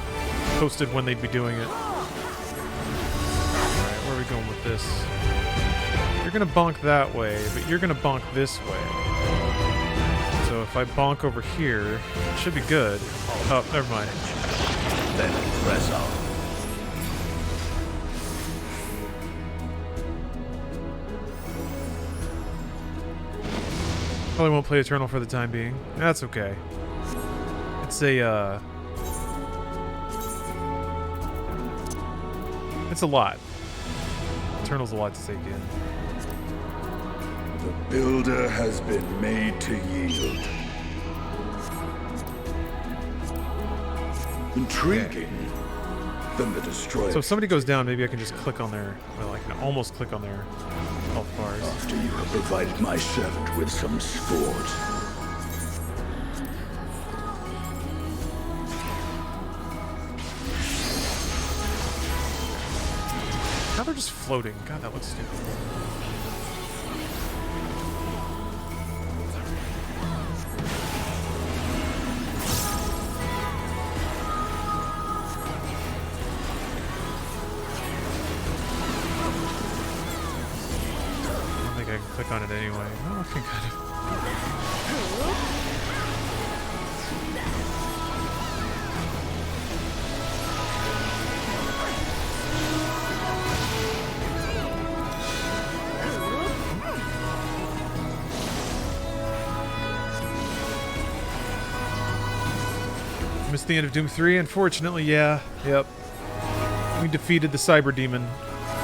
posted when they'd be doing it. Where are we going with this? You're gonna bonk that way, but you're gonna bonk this way. So if I bonk over here, it should be good. Oh, never mind. Then press on. Probably won't play Eternal for the time being. That's okay. It's a it's a lot. Eternal's a lot to take in. The builder has been made to yield. Intriguing. Then the destroyer. So if somebody goes down, maybe I can just click on their, well, I can almost click on their health bars. After you have provided my servant with some sport. Now they're just floating. God, that looks stupid. I don't think I can click on it anyway. Oh, I can kind of. Missed the end of Doom 3, unfortunately, yeah. Yep. We defeated the Cyber Demon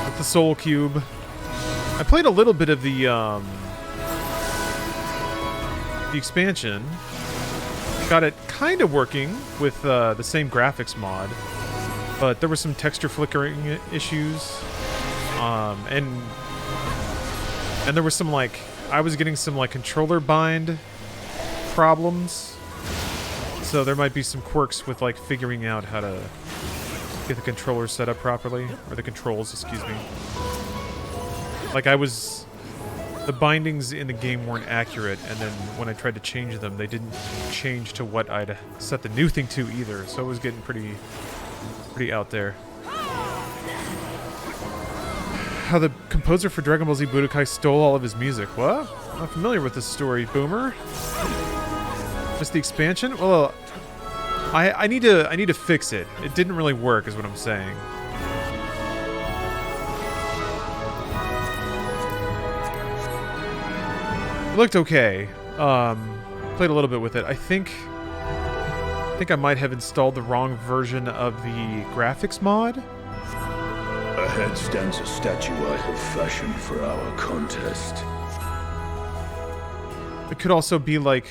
with the Soul Cube. I played a little bit of the expansion. Got it kind of working with the same graphics mod, but there were some texture flickering issues, and there was some I was getting some controller bind problems. So there might be some quirks with figuring out how to get the controller set up properly, or the controls, excuse me. The bindings in the game weren't accurate, and then when I tried to change them, they didn't change to what I'd set the new thing to either. So it was getting pretty out there. How the composer for Dragon Ball Z Budokai stole all of his music. What? I'm not familiar with this story, Boomer. Just the expansion? Well, I need to fix it. It didn't really work, is what I'm saying. It looked okay. Played a little bit with it. I think I might have installed the wrong version of the graphics mod. Ahead stands a statue I have fashioned for our contest. It could also be I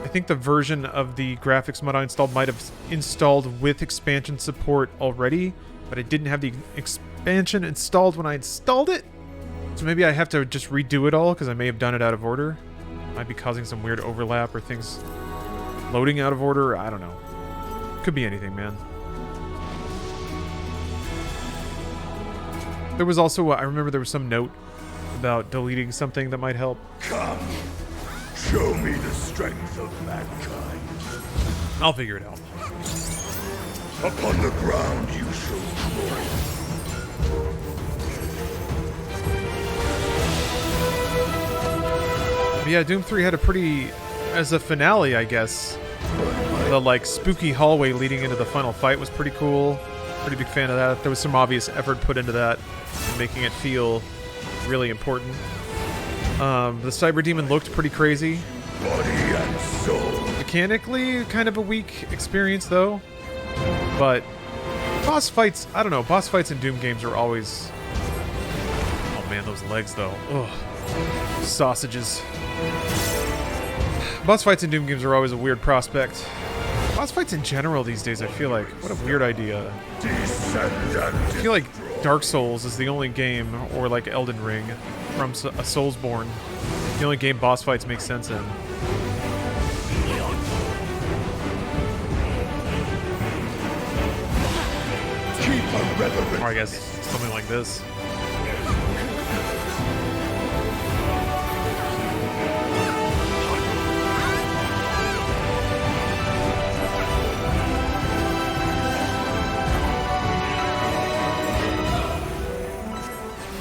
think the version of the graphics mod I installed might have installed with expansion support already, but I didn't have the expansion installed when I installed it. So maybe I have to just redo it all because I may have done it out of order. Might be causing some weird overlap or things loading out of order. I don't know. Could be anything, man. There was also, I remember there was some note about deleting something that might help. Come, show me the strength of mankind. I'll figure it out. Upon the ground you shall crawl. But yeah, Doom 3 had a pretty, as a finale, I guess, the like spooky hallway leading into the final fight was pretty cool. Pretty big fan of that. There was some obvious effort put into that, making it feel really important. The Cyber Demon looked pretty crazy. Body and soul. Mechanically, kind of a weak experience though. But boss fights, I don't know, boss fights in Doom games are always... Oh man, those legs though. Ugh. Sausages. Boss fights in Doom games are always a weird prospect. Boss fights in general these days, I feel like, what a weird idea. I feel like Dark Souls is the only game, or like Elden Ring, from a Soulsborne, the only game boss fights make sense in. Or I guess something like this.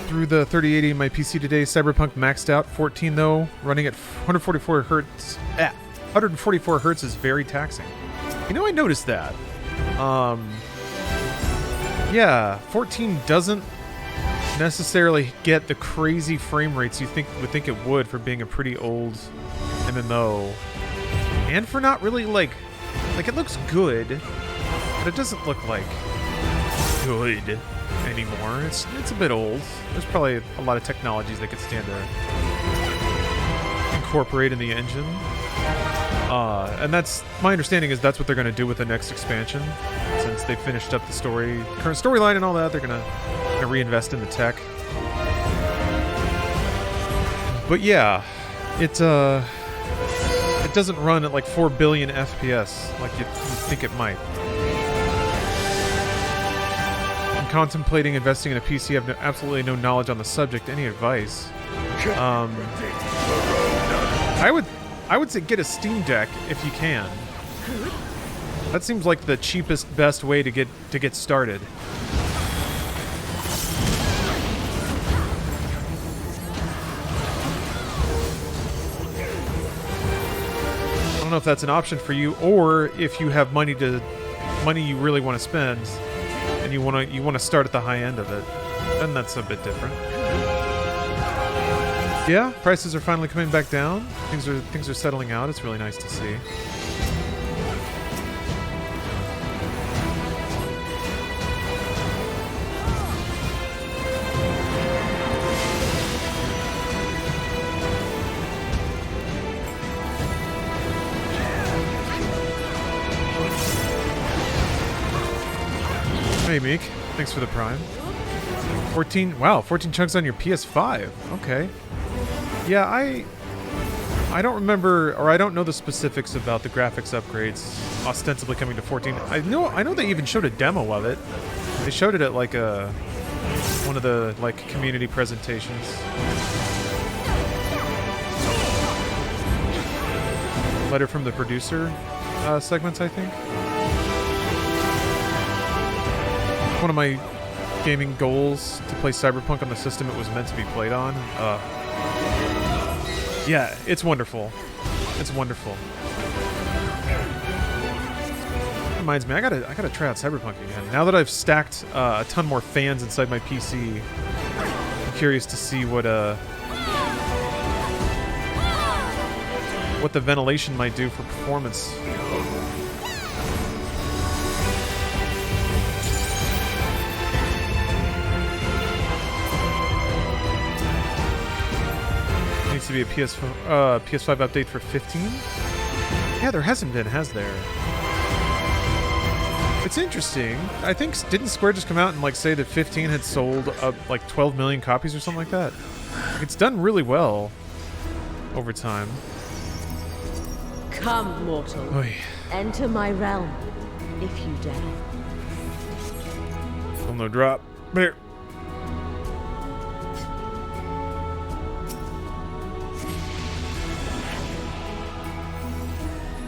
Through the 3080 in my PC today, Cyberpunk maxed out 14 though, running at 144 hertz. 144 hertz is very taxing. You know, I noticed that. Yeah, 14 doesn't necessarily get the crazy frame rates you would think it would for being a pretty old MMO, and for not really like it looks good, but it doesn't look like good anymore. It's a bit old. There's probably a lot of technologies they could stand to incorporate in the engine. And that's my understanding is that's what they're going to do with the next expansion. Since they finished up the current storyline and all that, they're gonna reinvest in the tech. But yeah, it doesn't run at like 4 billion FPS like you think it might. I'm contemplating investing in a PC. I have absolutely no knowledge on the subject. Any advice? I would say get a Steam Deck if you can. That seems like the cheapest, best way to get started. I don't know if that's an option for you, or if you have money you really want to spend, and you want to start at the high end of it, then that's a bit different. Yeah, prices are finally coming back down. Things are settling out. It's really nice to see. Hey Meek, thanks for the Prime. 14 chunks on your PS5. Okay. Yeah, I don't remember, or I don't know the specifics about the graphics upgrades ostensibly coming to 14. I know they even showed a demo of it. They showed it at like one of the like community presentations. Letter from the producer segments, I think. One of my gaming goals to play Cyberpunk on the system it was meant to be played on. Yeah, it's wonderful. It's wonderful. Reminds me, I gotta try out Cyberpunk again. Now that I've stacked a ton more fans inside my PC, I'm curious to see what the ventilation might do for performance. Needs to be a PS5 update for 15? Yeah, there hasn't been, has there? It's interesting. I think, didn't Square just come out and like say that 15 had sold like 12 million copies or something like that? Like, it's done really well over time. Come, mortal. Oy. Enter my realm, if you dare. Still no drop. Here.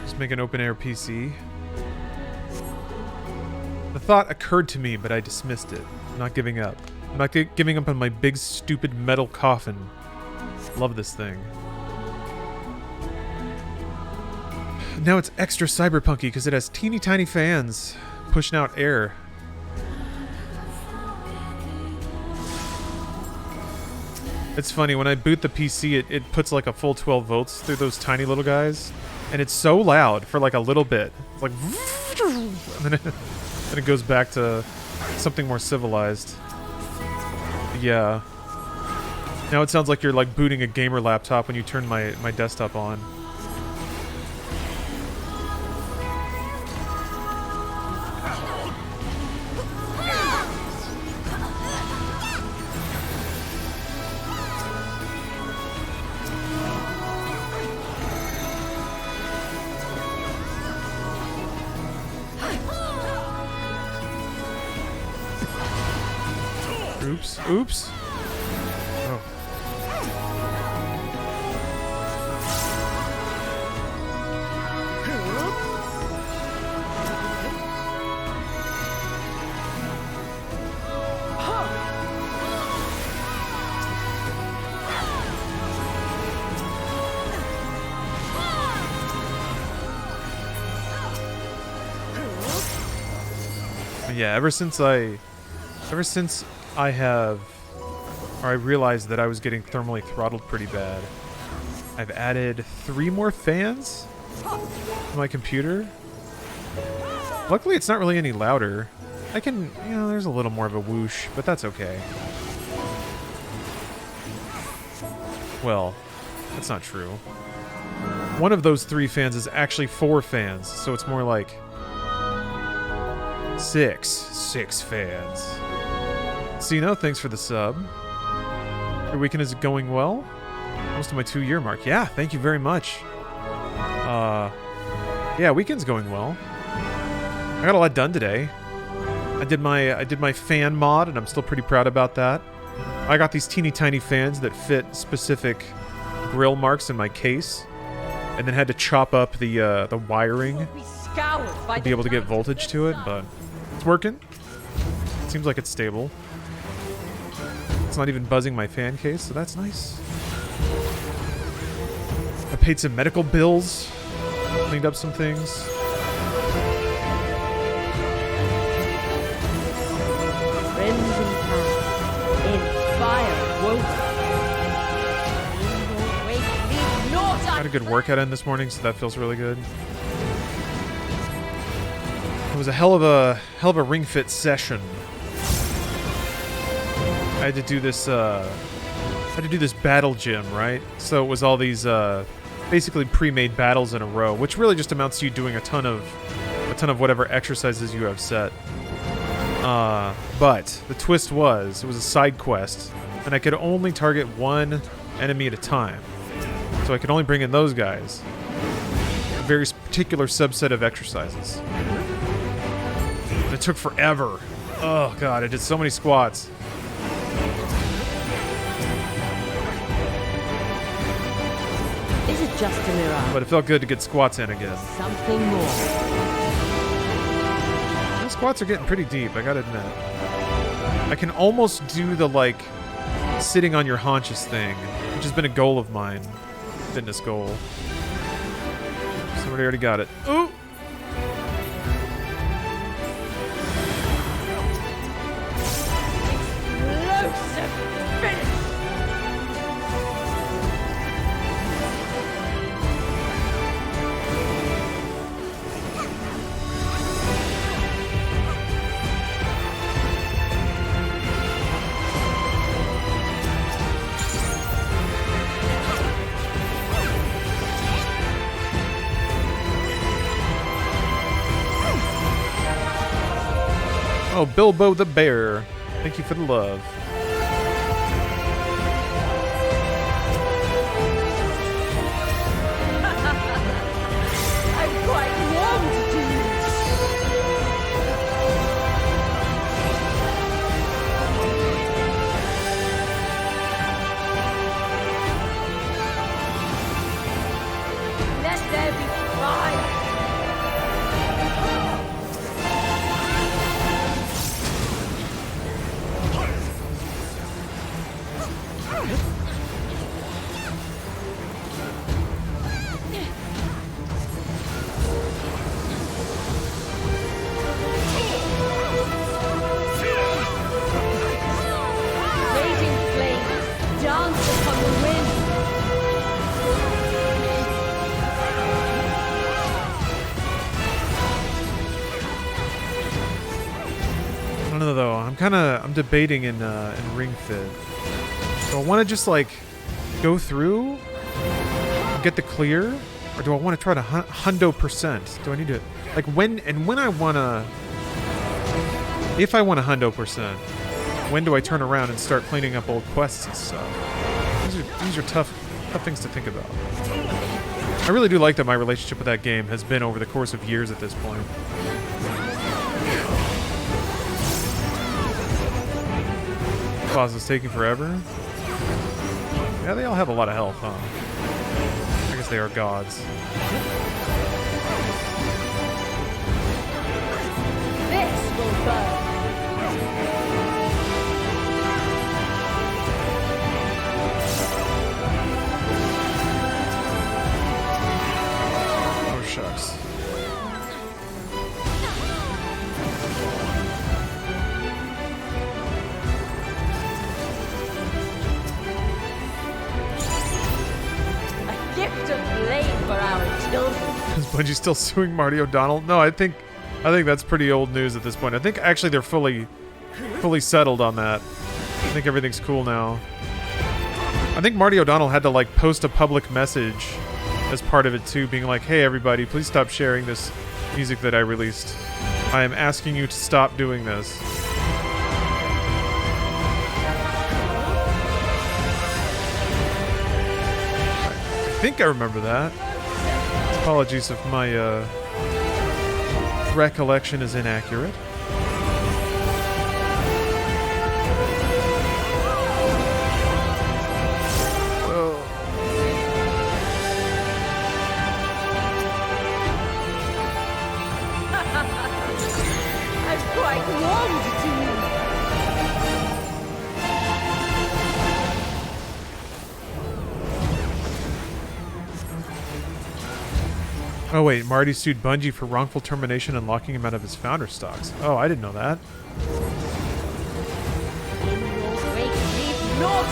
Just make an open air PC. The thought occurred to me, but I dismissed it. I'm not giving up. I'm not giving up on my big, stupid metal coffin. Love this thing. Now it's extra cyberpunky because it has teeny tiny fans pushing out air. It's funny, when I boot the PC, it puts like a full 12 volts through those tiny little guys. And it's so loud for like a little bit. It's like... And then it goes back to something more civilized. Yeah. Now it sounds like you're like booting a gamer laptop when you turn my desktop on. Oops. Oops. Oh. Yeah, ever since I realized that I was getting thermally throttled pretty bad, I've added 3 more fans to my computer. Luckily, it's not really any louder. I can, you know, there's a little more of a whoosh, but that's okay. Well, that's not true. One of those 3 fans is actually 4 fans, so it's more like 6 fans. Cino, thanks for the sub. Your weekend is going well? Close to my 2-year mark. Yeah, thank you very much. Yeah, weekend's going well. I got a lot done today. I did my fan mod, and I'm still pretty proud about that. I got these teeny tiny fans that fit specific grill marks in my case, and then had to chop up the wiring to be able to get voltage to it, but it's working. Seems like it's stable. It's not even buzzing my fan case, so that's nice. I paid some medical bills, cleaned up some things. Friends in town, inspire, woke. Got a good workout in this morning, so that feels really good. It was a hell of a Ring Fit session. I had to do this battle gym, right? So it was all these basically pre-made battles in a row, which really just amounts to you doing a ton of whatever exercises you have set. But the twist was, it was a side quest, and I could only target one enemy at a time. So I could only bring in those guys. A very particular subset of exercises. And it took forever. Oh god, I did so many squats. Is it just a mirage? But it felt good to get squats in again. Something more. The squats are getting pretty deep, I gotta admit. I can almost do the, like, sitting on your haunches thing, which has been a goal of mine. Fitness goal. Somebody already got it. Ooh! Explosive finish! Oh, Bilbo the Bear. Thank you for the love. I'm quite warm to do Let there be fire! don't know though. I'm debating in Ring Fit. Do I want to just like go through and get the clear, or do I want to try to hundo%? Do I need to like when I wanna? If I want a hundo%, when do I turn around and start cleaning up old quests and stuff? These are tough things to think about. I really do like that my relationship with that game has been over the course of years at this point. Boss is taking forever. Yeah, they all have a lot of health, huh? I guess they are gods. This will burn. Oh, shucks. Gift of blame for our children. Is Bungie still suing Marty O'Donnell? No, I think that's pretty old news at this point. I think actually they're fully settled on that. I think everything's cool now. I think Marty O'Donnell had to like post a public message as part of it too, being like, "Hey everybody, please stop sharing this music that I released. I am asking you to stop doing this." I think I remember that. Apologies if my recollection is inaccurate. I've quite warmed to you. Oh wait, Marty sued Bungie for wrongful termination and locking him out of his founder stocks. Oh, I didn't know that. In your wake, leave naught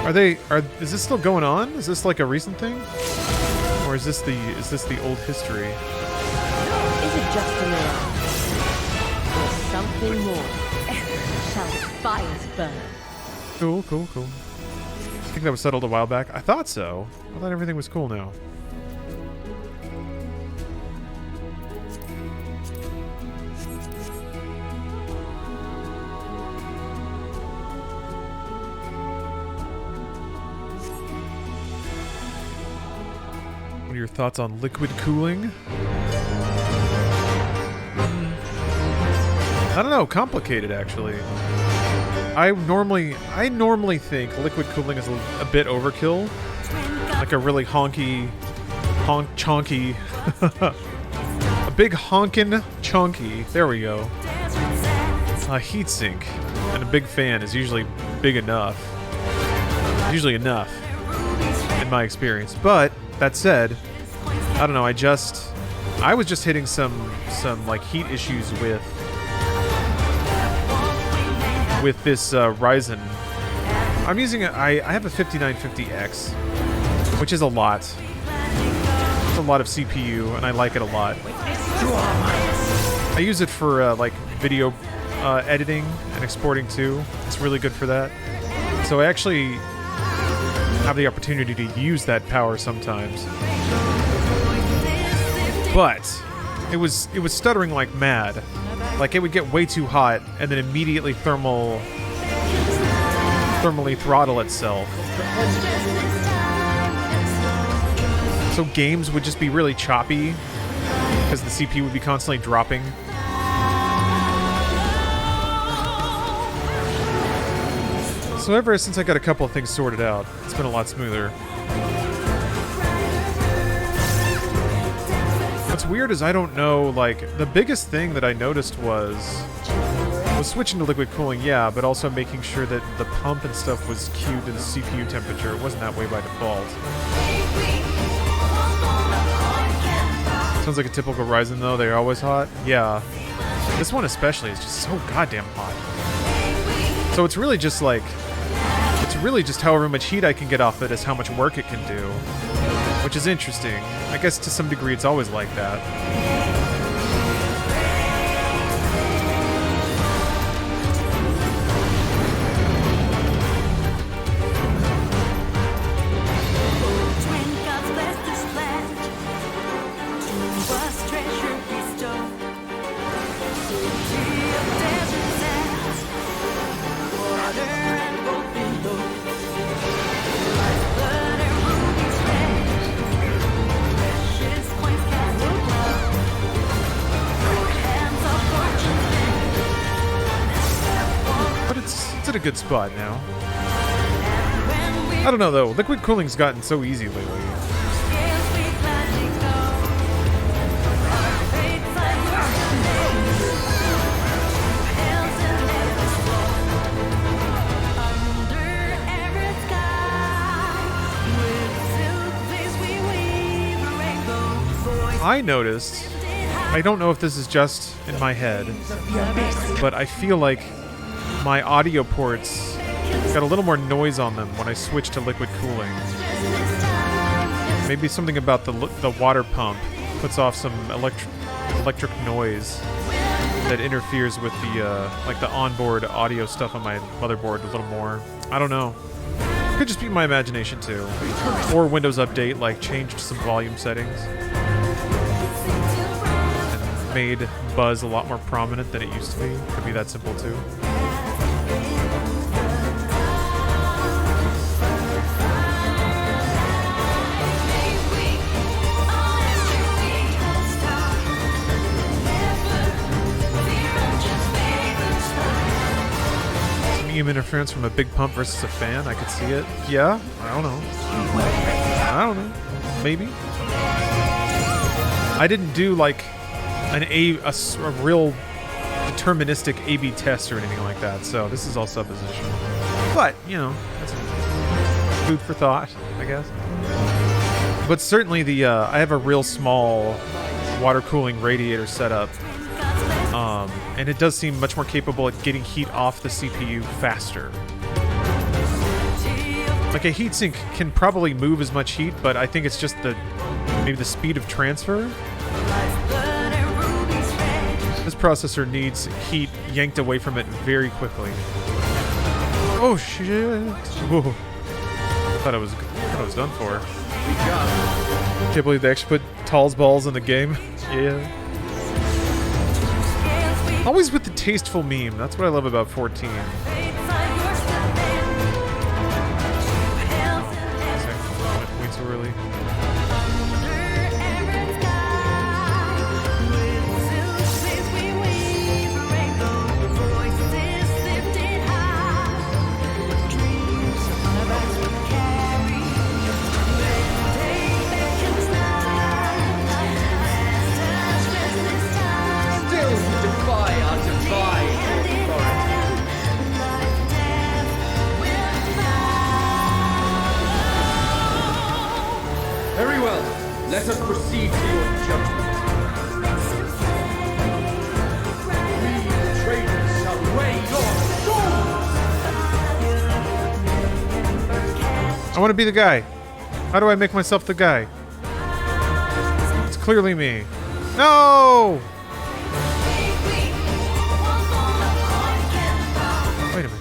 uncleansed. Is this still going on? Is this like a recent thing? Or is this the old history? Is it just a mirage? Or something more? Shall the fires burn? Cool. I think that was settled a while back. I thought so. I thought everything was cool now. What are your thoughts on liquid cooling? I don't know. Complicated, actually. I normally think liquid cooling is a bit overkill. Like a really chonky, a big honkin' chunky, there we go. A heatsink and a big fan is usually big enough. Usually enough, in my experience. But, that said, I don't know, I was just hitting some like heat issues with this Ryzen. I'm using I have a 5950X, which is a lot. It's a lot of CPU, and I like it a lot. I use it for like video editing and exporting too. It's really good for that. So I actually have the opportunity to use that power sometimes. But it was stuttering like mad. Like, it would get way too hot and then immediately thermally throttle itself. So games would just be really choppy because the CPU would be constantly dropping. So ever since I got a couple of things sorted out, it's been a lot smoother. What's weird is I don't know, like, the biggest thing that I noticed was switching to liquid cooling, yeah, but also making sure that the pump and stuff was cued to the CPU temperature. It wasn't that way by default. Sounds like a typical Ryzen, though. They're always hot. Yeah. This one especially is just so goddamn hot. So it's really just like... It's really just however much heat I can get off it is how much work it can do. Which is interesting. I guess to some degree it's always like that. at a good spot now. I don't know though. Liquid cooling's gotten so easy lately. I noticed, I don't know if this is just in my head, but I feel like my audio ports got a little more noise on them when I switched to liquid cooling. Maybe something about the water pump puts off some electric noise that interferes with the like the onboard audio stuff on my motherboard a little more. I don't know. Could just be my imagination too. Or Windows Update like changed some volume settings and made buzz a lot more prominent than it used to be. Could be that simple too. Interference from a big pump versus a fan. I could see it. Yeah, I don't know. I don't know. Maybe. I didn't do like a real deterministic A/B test or anything like that, so this is all supposition. But you know, that's food for thought, I guess. But certainly the I have a real small water cooling radiator setup. And it does seem much more capable at getting heat off the CPU faster. Like a heatsink can probably move as much heat, but I think it's just maybe the speed of transfer. This processor needs heat yanked away from it very quickly. Oh shit! Whoa. Thought I was done for. Can't believe they actually put Tall's balls in the game. Yeah. Always with the tasteful meme. That's what I love about 14. Oh, wait so early. Let us proceed to your judgment. We, the traders, shall weigh your swords! I want to be the guy. How do I make myself the guy? It's clearly me. No! Wait a minute.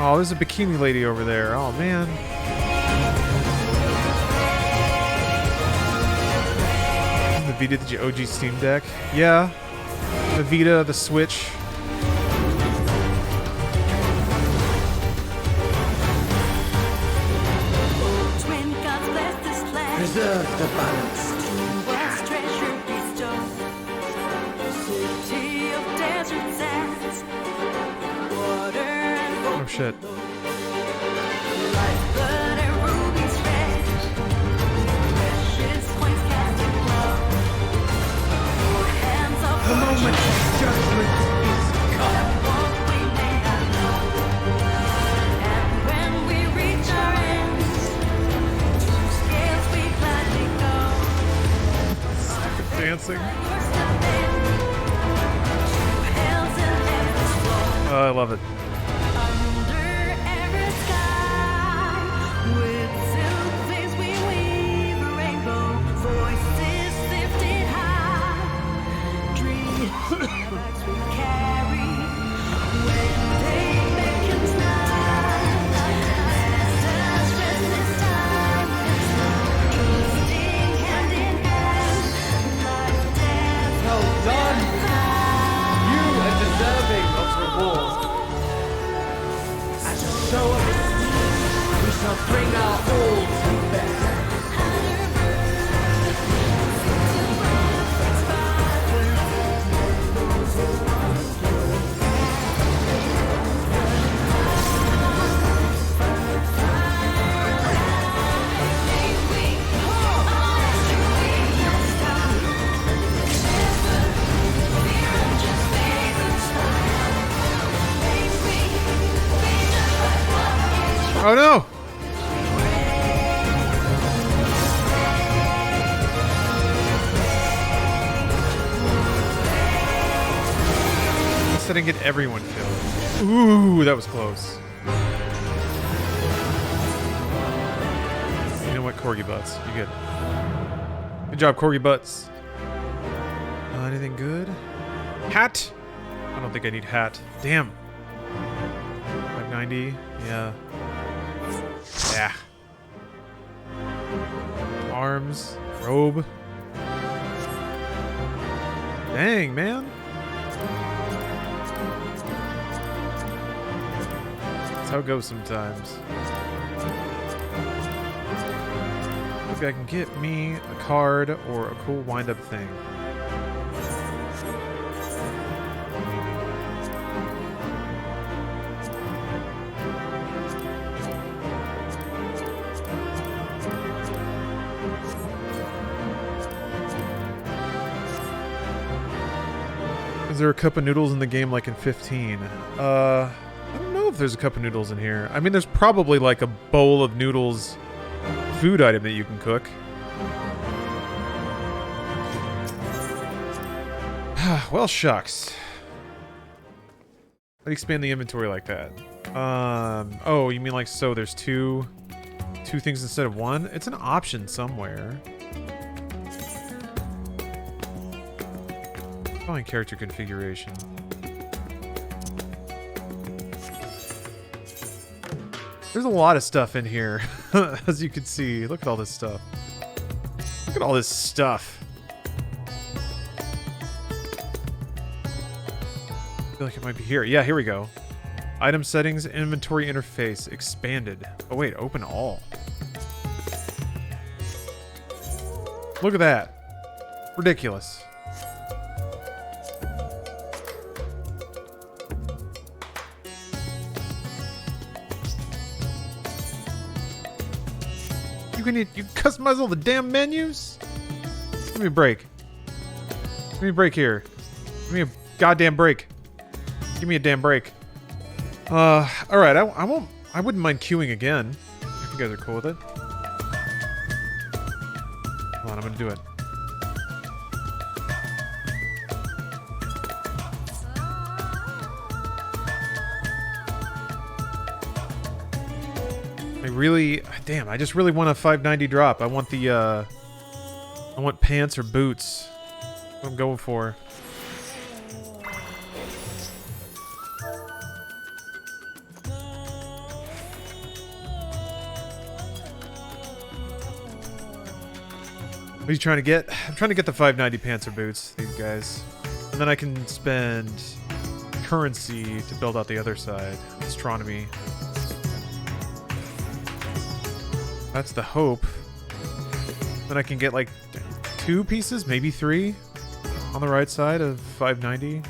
Oh, there's a bikini lady over there. Oh, man. The Vita, the OG Steam Deck. Yeah. The Vita, the Switch. Preserve the balance. Oh, shit. The moment of judgment is come. And when we reach our ends, two scales we gladly go. Dancing. Oh, I love it. Oh no! I didn't get everyone killed. Ooh, that was close. You know what, Corgi Butts? You get it. Good job, Corgi Butts. Anything good? Hat? I don't think I need hat. Damn. 590? Yeah. Yeah. Arms. Robe. Dang, man. That's how it goes sometimes. Maybe I can get me a card or a cool wind-up thing. Is there a cup of noodles in the game like in 15? I don't know if there's a cup of noodles in here. I mean, there's probably like a bowl of noodles food item that you can cook. Well, shucks. How do you expand the inventory like that? Oh, you mean like so there's two things instead of one? It's an option somewhere. Find character configuration. There's a lot of stuff in here, as you can see. Look at all this stuff. Look at all this stuff. I feel like it might be here. Yeah, here we go. Item settings, inventory interface, expanded. Oh wait, open all. Look at that. Ridiculous. You customize all the damn menus? Give me a break. Give me a break here. Give me a goddamn break. Give me a damn break. Alright, I wouldn't mind queuing again. If you guys are cool with it. Hold on, I'm gonna do it. Damn, I just really want a 590 drop. I want the, I want pants or boots. That's what I'm going for. What are you trying to get? I'm trying to get the 590 pants or boots, these guys. And then I can spend currency to build out the other side. Astronomy. That's the hope. Then I can get like 2 pieces, maybe 3 on the right side of 590.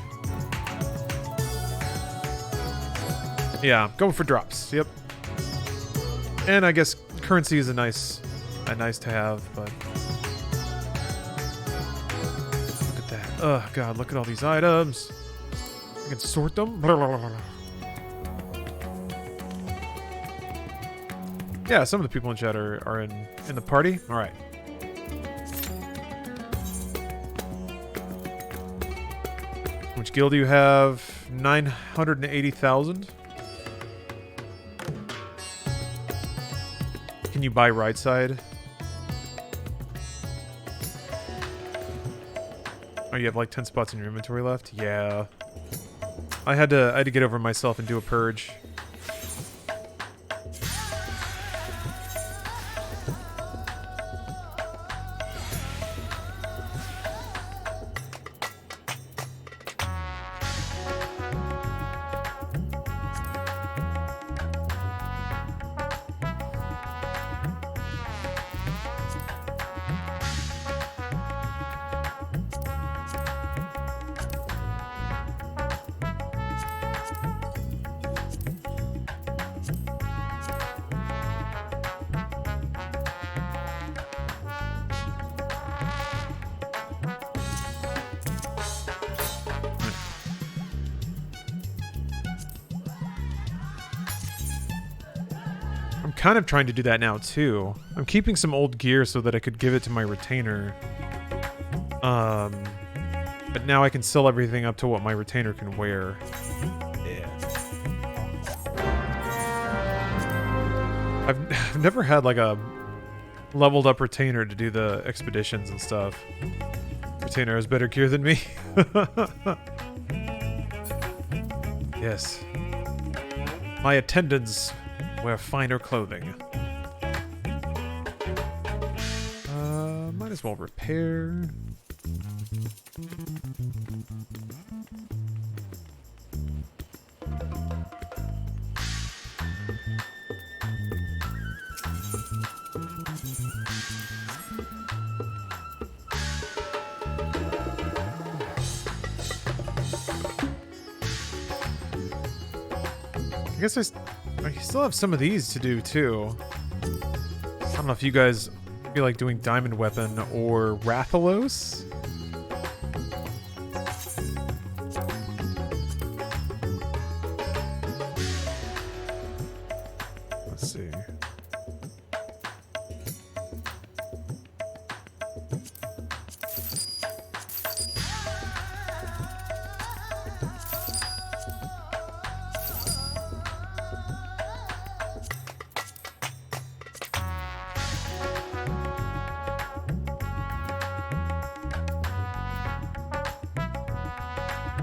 Yeah, going for drops. Yep. And I guess currency is a nice to have, but look at that. Oh god, look at all these items. I can sort them. Blah, blah, blah, blah. Yeah, some of the people in chat are in the party. All right. Which guild do you have? 980,000. Can you buy right side? Oh, you have like 10 spots in your inventory left? Yeah. I had to get over myself and do a purge. kind of trying to do that now too. I'm keeping some old gear so that I could give it to my retainer. But now I can sell everything up to what my retainer can wear. Yeah. I've never had like a leveled up retainer to do the expeditions and stuff. Retainer has better gear than me. Yes. My attendants wear finer clothing. Might as well repair. I guess I still have some of these to do too. I don't know if you guys feel like doing Diamond Weapon or Rathalos. Let's see.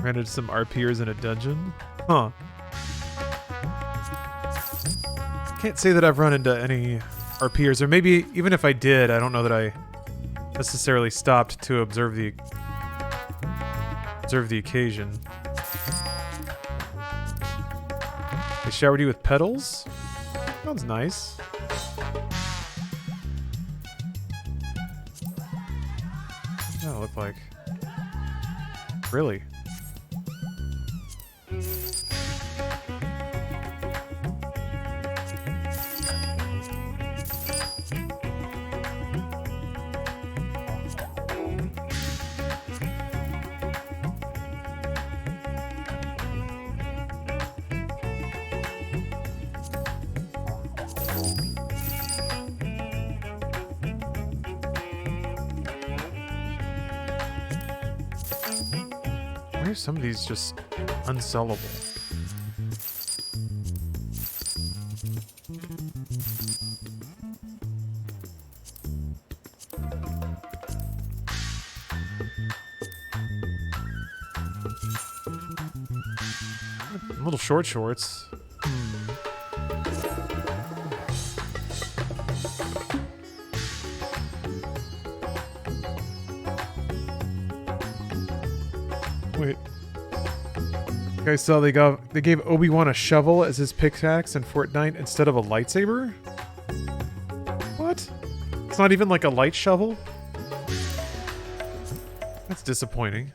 Ran into some RPers in a dungeon? Huh. Can't say that I've run into any RPers, or maybe even if I did, I don't know that I necessarily stopped to observe the occasion. They showered you with petals? Sounds nice. What's that look like? Really? Why are some of these just unsellable? Little short shorts. Wait. You guys saw they gave Obi-Wan a shovel as his pickaxe in Fortnite instead of a lightsaber? What? It's not even like a light shovel? That's disappointing.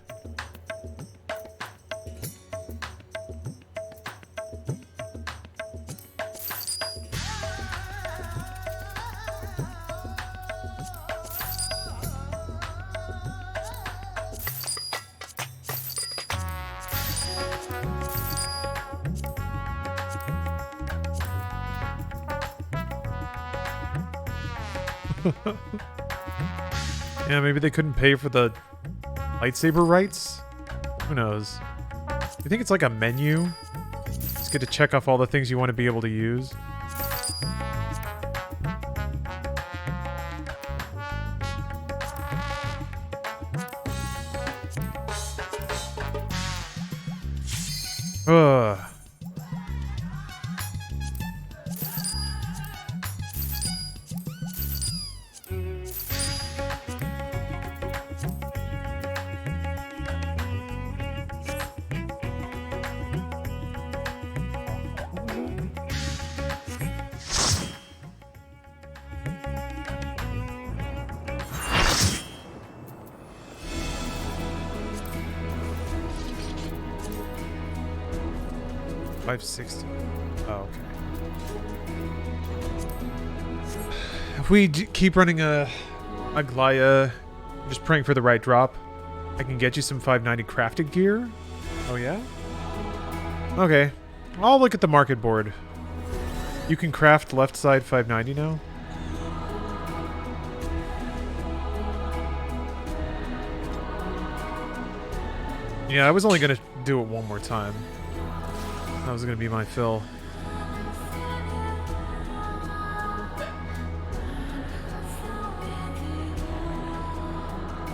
Yeah, maybe they couldn't pay for the lightsaber rights? Who knows? You think it's like a menu? Just get to check off all the things you want to be able to use. Ugh. $560. Oh, okay. If we keep running a Glaya, just praying for the right drop, I can get you some 590 crafted gear. Oh yeah? Okay. I'll look at the market board. You can craft left side 590 now? Yeah, I was only gonna do it one more time. That was gonna be my fill.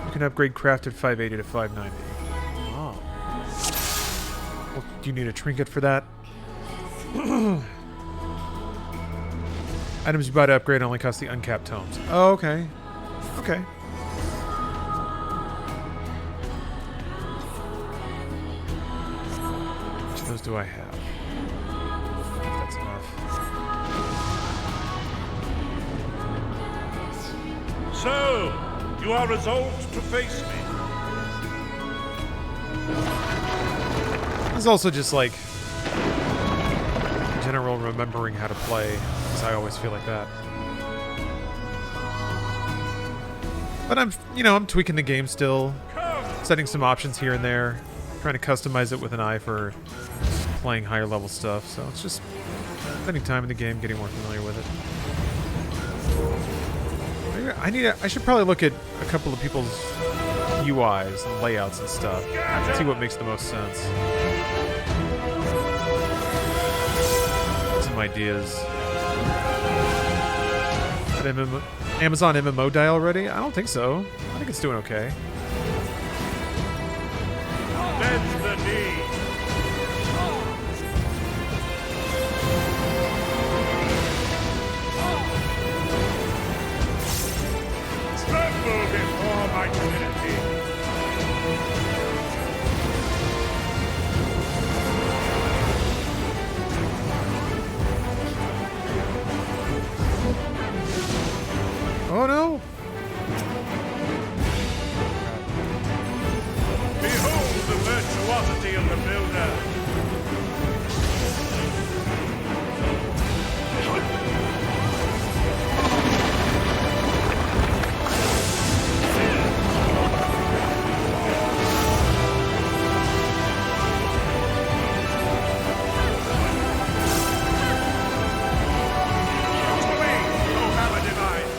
You can upgrade crafted 580 to 590. Oh. Well, do you need a trinket for that? Items you buy to upgrade only cost the uncapped tomes. Oh, okay. Okay. Which of those do I have? That's enough. So, you are resolved to face me. It's also just like general remembering how to play, because I always feel like that. But I'm tweaking the game still, setting some options here and there, trying to customize it with an eye for playing higher level stuff. So it's just spending time in the game, getting more familiar with it. Maybe I should probably look at a couple of people's UIs and layouts and stuff, see what makes the most sense. Some ideas. Did Amazon MMO die already? I don't think so. I think it's doing okay. Bend the knee. Tremble before my divinity. Oh no! Behold the virtuosity of the builder. To me, O hammer divine.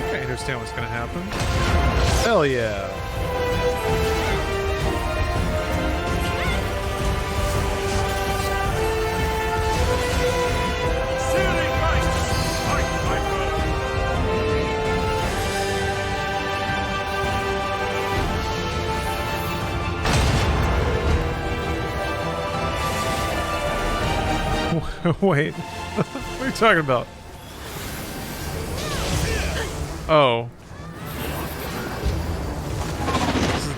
I understand what's gonna happen. Hell yeah! Searing light, light my foe. Wait, what are you talking about? Oh.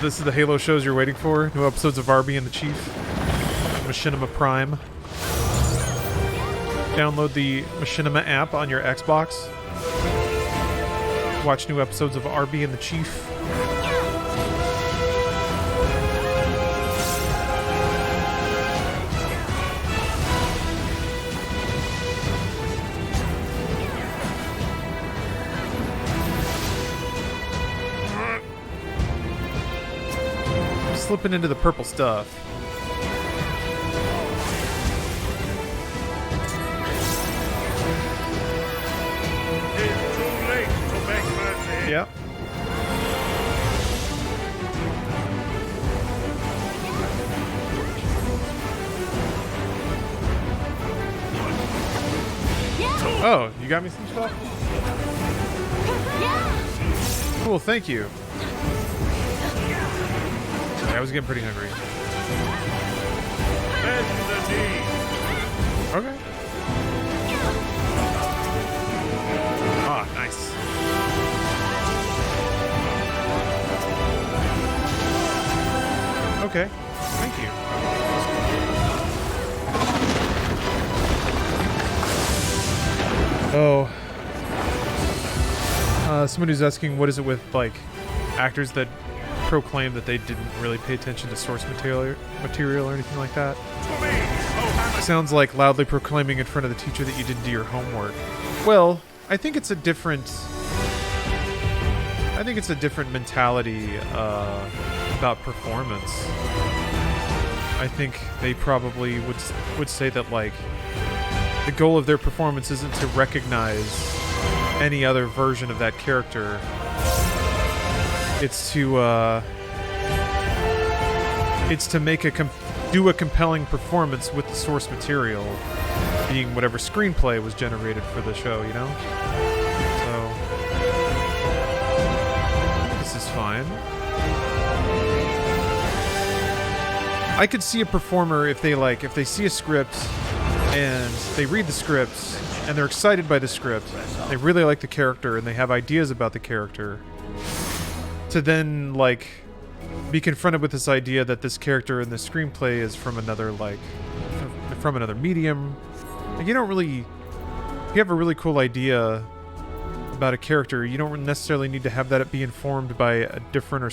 This is the Halo shows you're waiting for? New episodes of Arby and the Chief? Machinima Prime. Download the Machinima app on your Xbox. Watch new episodes of Arby and the Chief. Slipping into the purple stuff. It's too late to beg mercy. Yep. Oh, you got me some stuff? Cool, thank you. I was getting pretty hungry. Bend the knee. Okay. Ah, nice. Okay. Thank you. Oh. Somebody who's asking, what is it with, like, actors that proclaim that they didn't really pay attention to source material or anything like that? Sounds like loudly proclaiming in front of the teacher that you didn't do your homework. Well, I think it's a different mentality about performance. I think they probably would say that, like, the goal of their performance isn't to recognize any other version of that character. It's to make do a compelling performance with the source material, being whatever screenplay was generated for the show, you know? So this is fine. I could see a performer if they see a script and they read the script and they're excited by the script, they really like the character and they have ideas about the character, to then, like, be confronted with this idea that this character in the screenplay is from another medium. Like, if you have a really cool idea about a character, you don't necessarily need to have that be informed by a different or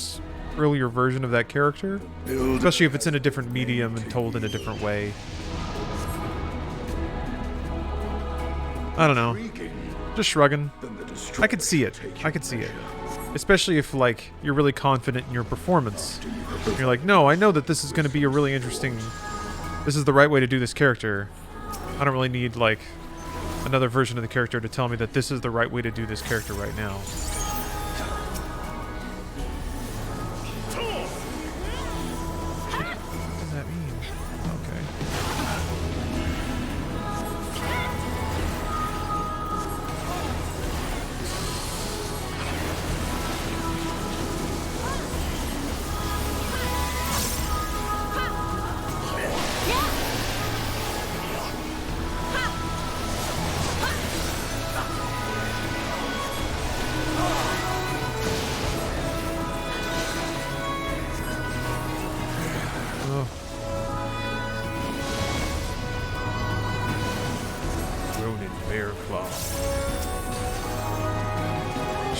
earlier version of that character, especially if it's in a different medium and told in a different way. I don't know. Just shrugging. I could see it. Especially if, like, you're really confident in your performance. You're like, no, I know that this is going to be a really interesting... This is the right way to do this character. I don't really need, like, another version of the character to tell me that this is the right way to do this character right now. What does that mean? Okay.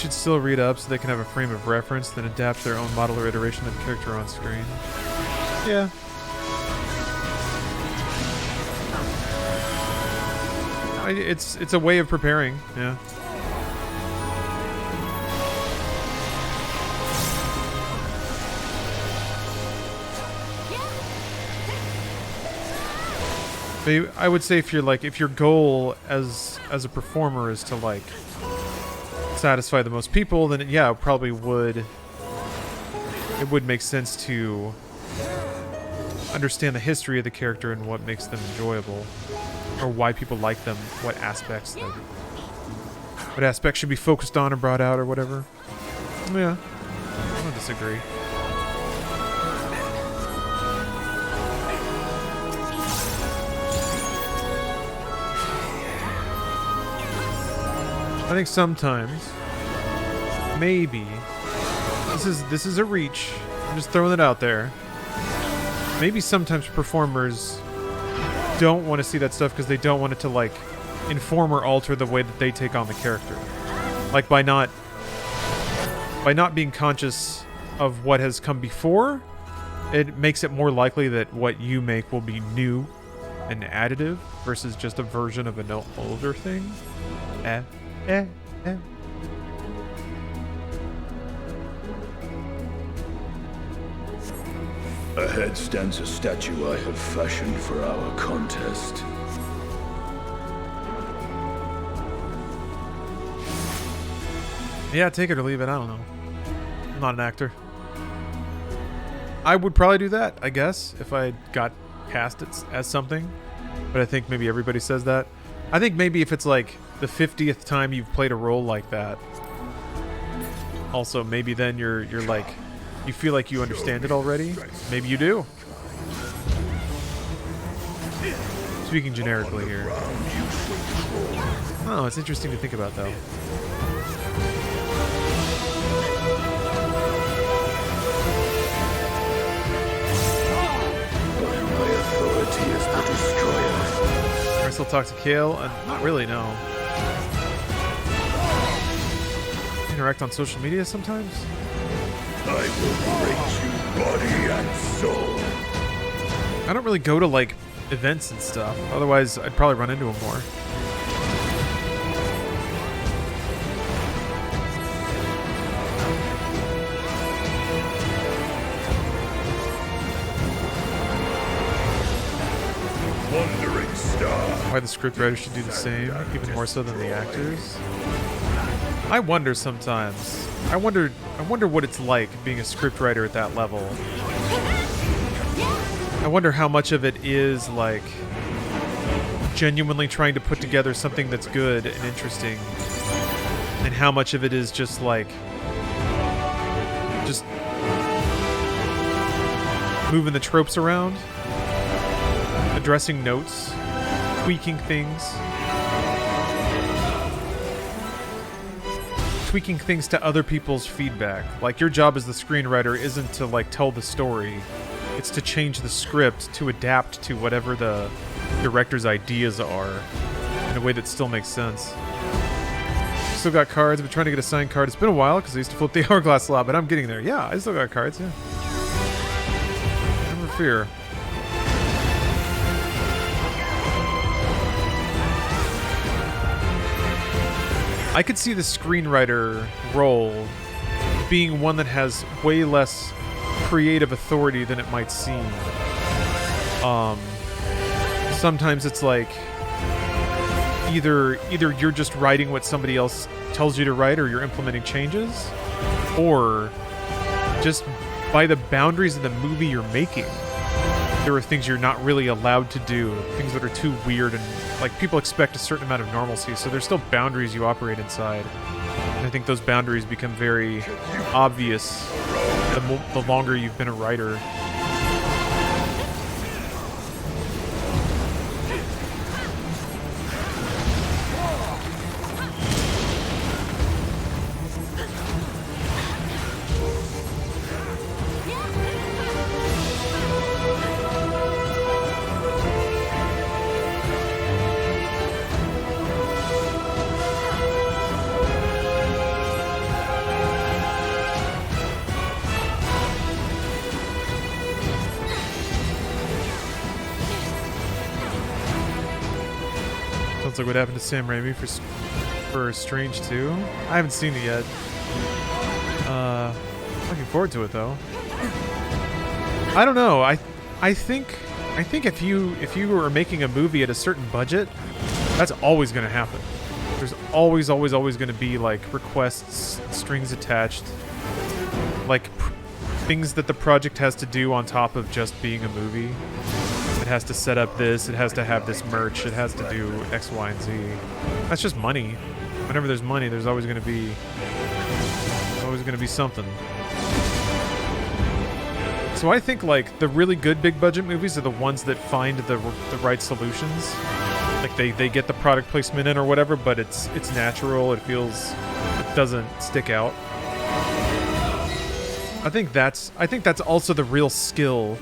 Still read up so they can have a frame of reference, then adapt their own model or iteration of the character on screen. Yeah. It's a way of preparing, yeah. I would say if your goal as a performer is to, like, satisfy the most people, then yeah, it probably would make sense to understand the history of the character and what makes them enjoyable, or why people like them, what aspects should be focused on or brought out or whatever. Yeah, I don't disagree. I think sometimes, maybe, this is a reach, I'm just throwing it out there, maybe sometimes performers don't want to see that stuff because they don't want it to, like, inform or alter the way that they take on the character. Like, by not being conscious of what has come before, it makes it more likely that what you make will be new and additive versus just a version of an older thing. Ahead stands a statue I have fashioned for our contest. Yeah, take it or leave it, I don't know. I'm not an actor. I would probably do that, I guess, if I got cast it as something. But I think maybe everybody says that. I think maybe if it's like the 50th time you've played a role like that, also maybe then you're like, you feel like you understand it already. Maybe you do. Speaking generically here. Oh, it's interesting to think about, though. talk to Kale? Not really, no. Interact on social media sometimes? I will break you body and soul. I don't really go to, like, events and stuff. Otherwise, I'd probably run into him more. Wandering star. Why the scriptwriters should do the same, even more so than the actors. I wonder sometimes. I wonder what it's like being a scriptwriter at that level. I wonder how much of it is like genuinely trying to put together something that's good and interesting, and how much of it is just like just moving the tropes around, addressing notes, tweaking things. Tweaking things to other people's feedback. Like, your job as the screenwriter isn't to, like, tell the story. It's to change the script to adapt to whatever the director's ideas are in a way that still makes sense. Still got cards. I've been trying to get a signed card. It's been a while because I used to flip the hourglass a lot, but I'm getting there. Yeah, I still got cards, yeah. Never fear. I could see the screenwriter role being one that has way less creative authority than it might seem. Sometimes it's like either you're just writing what somebody else tells you to write, or you're implementing changes, or just by the boundaries of the movie you're making, there are things you're not really allowed to do, things that are too weird, and like people expect a certain amount of normalcy, so there's still boundaries you operate inside. And I think those boundaries become very obvious the longer you've been a writer. Sounds like what happened to Sam Raimi for Strange 2. I haven't seen it yet. Looking forward to it though. I don't know. I think if you are making a movie at a certain budget, that's always going to happen. There's always going to be like requests, strings attached, like things that the project has to do on top of just being a movie. It has to set up this, it has to have this merch, it has to do X, Y, and Z. That's just money. Whenever there's money, there's always going to be something. So I think like the really good big budget movies are the ones that find the right solutions. Like they get the product placement in or whatever, but it's natural, it doesn't stick out. I think that's also the real skill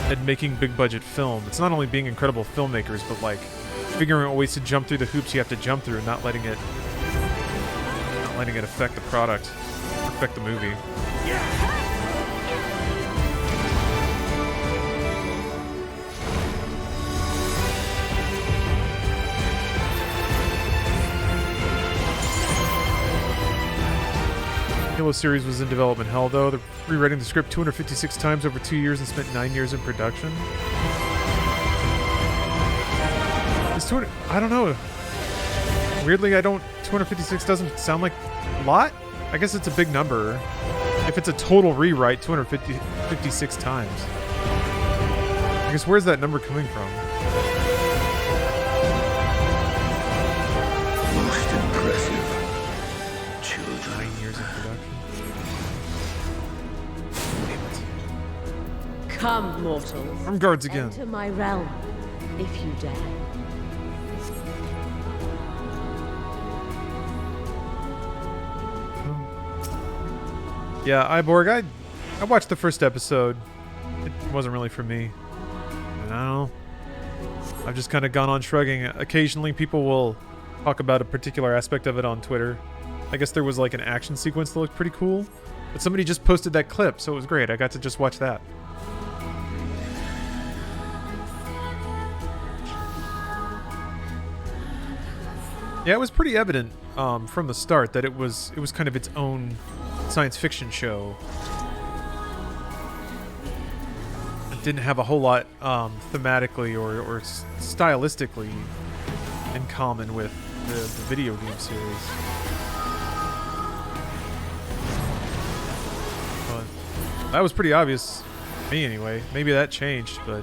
at making big budget film. It's not only being incredible filmmakers, but like figuring out ways to jump through the hoops you have to jump through and not letting it affect the product, affect the movie. Halo series was in development hell, though. They're rewriting the script 256 times over 2 years and spent 9 years in production. I don't know. Weirdly, 256 doesn't sound like a lot. I guess it's a big number. If it's a total rewrite, 256 times. I guess where's that number coming from? Most impressive. Children. 9 years in production. Come, mortals. Arm guards again. Enter my realm, if you dare. Yeah, Iborg, I watched the first episode. It wasn't really for me. And I I've just kind of gone on shrugging. Occasionally people will talk about a particular aspect of it on Twitter. I guess there was like an action sequence that looked pretty cool, but somebody just posted that clip, so it was great. I got to just watch that. Yeah, it was pretty evident from the start that it was kind of its own science fiction show. It didn't have a whole lot thematically or stylistically in common with the video game series. But that was pretty obvious to me anyway. Maybe that changed, but...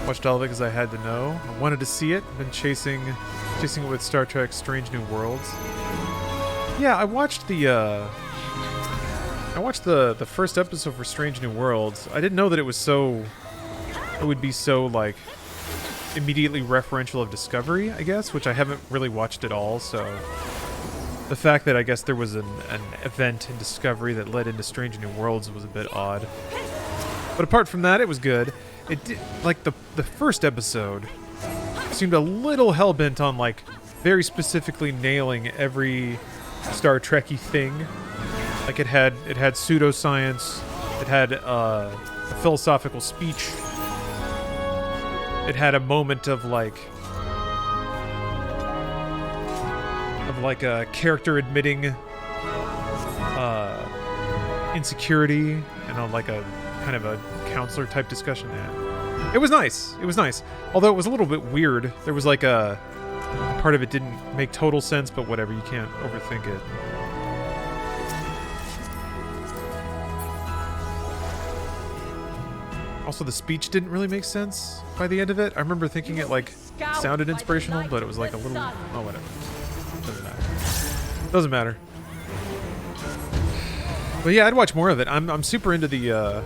Watched all of it because I had to know. I wanted to see it. I've been chasing it with Star Trek: Strange New Worlds. Yeah, I watched the first episode for Strange New Worlds. I didn't know that it would be so like immediately referential of Discovery, I guess, which I haven't really watched at all. So the fact that I guess there was an event in Discovery that led into Strange New Worlds was a bit odd. But apart from that, it was good. It did, like the first episode seemed a little hellbent on like very specifically nailing every Star Trek-y thing. Like it had pseudoscience, it had a philosophical speech, it had a moment of like a character admitting insecurity and like a kind of a counselor type discussion. Yeah. It was nice. It was nice. Although it was a little bit weird. There was like a part of it didn't make total sense, but whatever, you can't overthink it. Also, the speech didn't really make sense by the end of it. I remember thinking it like sounded inspirational, but it was like a little, oh whatever. Doesn't matter. But yeah, I'd watch more of it. I'm super into the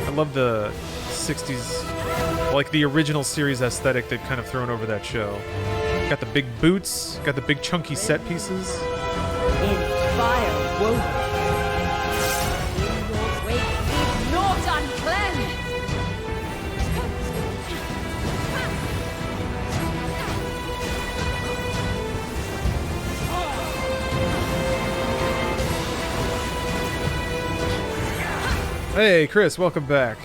I love the 60s, like the original series aesthetic they've kind of thrown over that show. Got the big boots, got the big chunky set pieces. In fire woven. In your wake, leave naught uncleansed. Hey, Chris, welcome back.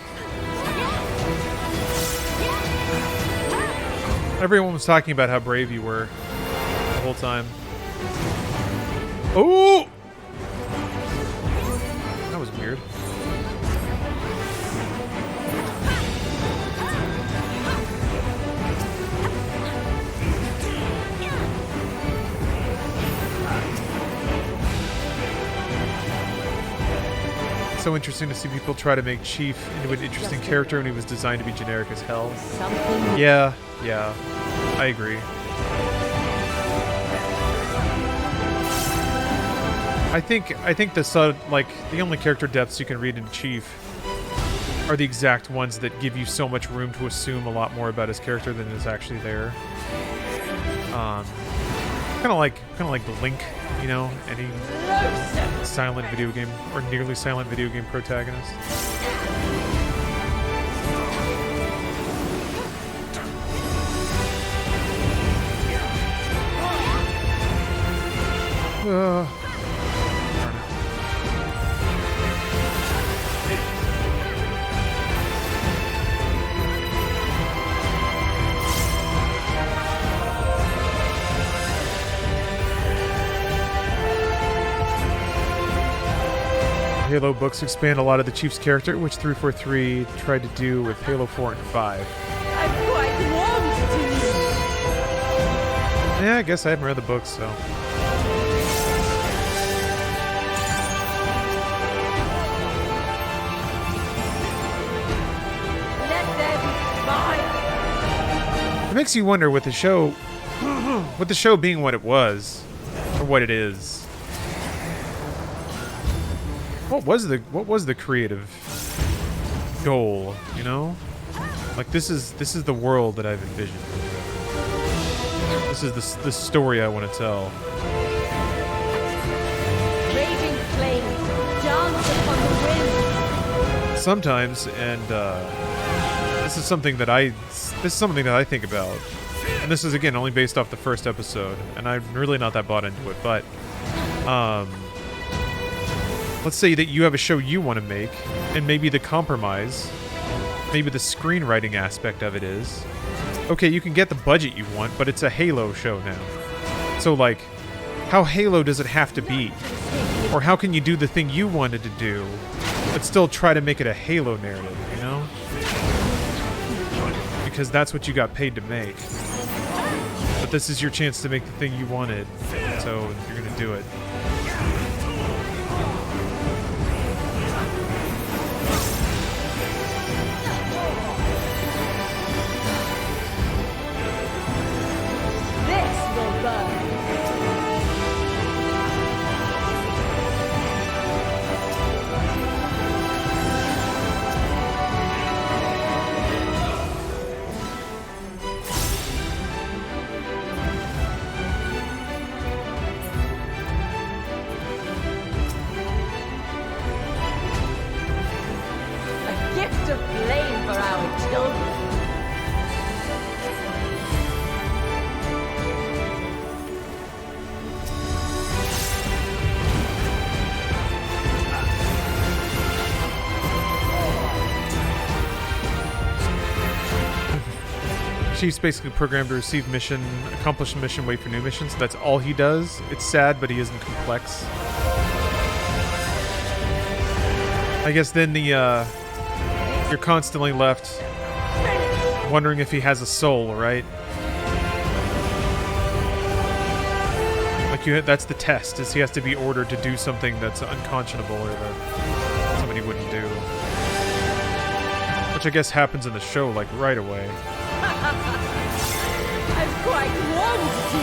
Everyone was talking about how brave you were the whole time. Oh! That was weird. So interesting to see people try to make Chief into an interesting character when he was designed to be generic as hell. Yeah, I agree. I think the only character depths you can read in Chief are the exact ones that give you so much room to assume a lot more about his character than is actually there. Kind of like the Link, you know, any silent video game or nearly silent video game protagonist. Halo books expand a lot of the Chief's character, which 343 tried to do with Halo 4 and 5. I quite want to. Yeah, I guess I haven't read the books, so. makes you wonder with the show, with the show being what it was, or what it is. What was the creative goal? You know, like this is the world that I've envisioned. This is the story I want to tell. Raging flames dance upon the wind. Sometimes, and this is something that I think about, and this is again only based off the first episode, and I'm really not that bought into it. But let's say that you have a show you want to make, and maybe the compromise, maybe the screenwriting aspect of it is, okay, you can get the budget you want, but it's a Halo show now. So like, how Halo does it have to be? Or how can you do the thing you wanted to do, but still try to make it a Halo narrative, you know? Because that's what you got paid to make. But this is your chance to make the thing you wanted, so you're gonna do it. This will burn. A gift of flame for our children. Chief's basically programmed to receive mission, accomplish a mission, wait for new missions. That's all he does. It's sad, but he isn't complex. I guess then you're constantly left wondering if he has a soul, right? Like that's the test, is he has to be ordered to do something that's unconscionable or that somebody wouldn't do. Which I guess happens in the show, like, right away. I'm quite warm to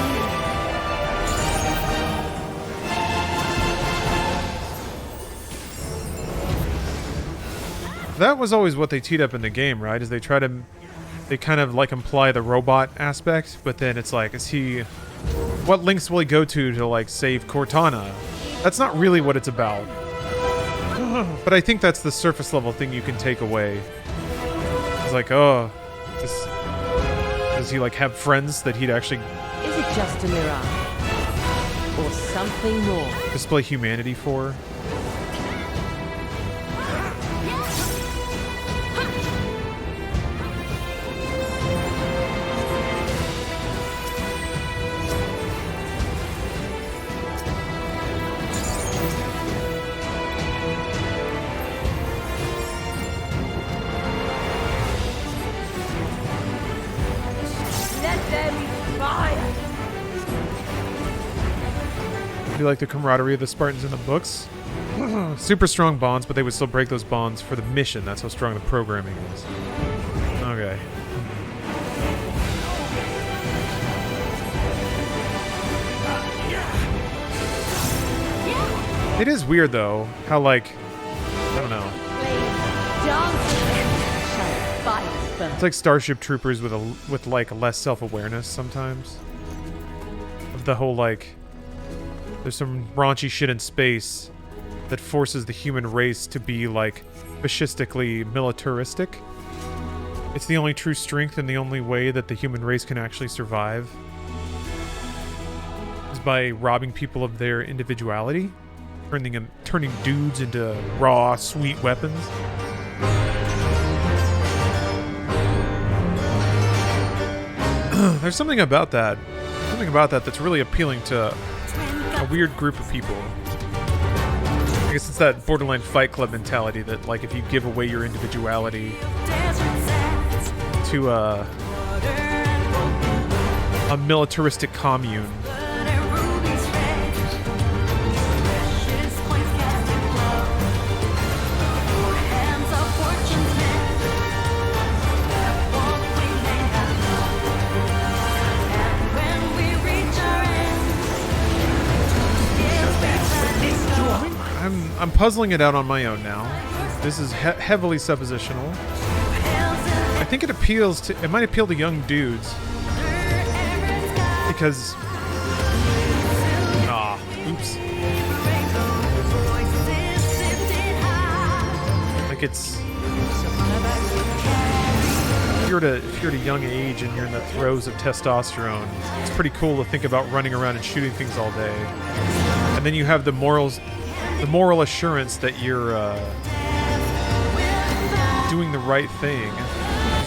you. That was always what they teed up in the game, right? Is they kind of like imply the robot aspect, but then it's like, what lengths will he go to like save Cortana? That's not really what it's about. But I think that's the surface level thing you can take away. It's like, oh, does he like have friends that he'd actually Is it just a mirage? Or something more? display humanity for? Let there be fire! Do you like the camaraderie of the Spartans in the books? Super strong bonds, but they would still break those bonds for the mission. That's how strong the programming is. Okay. It is weird though, how like, I don't know. Flames dancing shall fires burn. It's like Starship Troopers with like less self-awareness sometimes. Of the whole like, there's some raunchy shit in space that forces the human race to be like fascistically militaristic. It's the only true strength and the only way that the human race can actually survive is by robbing people of their individuality, turning dudes into raw, sweet weapons. There's something about that that's really appealing to a weird group of people. I guess it's that borderline Fight Club mentality that, like, if you give away your individuality to a militaristic commune, I'm puzzling it out on my own now. This is heavily suppositional. I think it might appeal to young dudes because oops. Like it's if you're at a young age and you're in the throes of testosterone, it's pretty cool to think about running around and shooting things all day. And then you have the moral assurance that you're doing the right thing.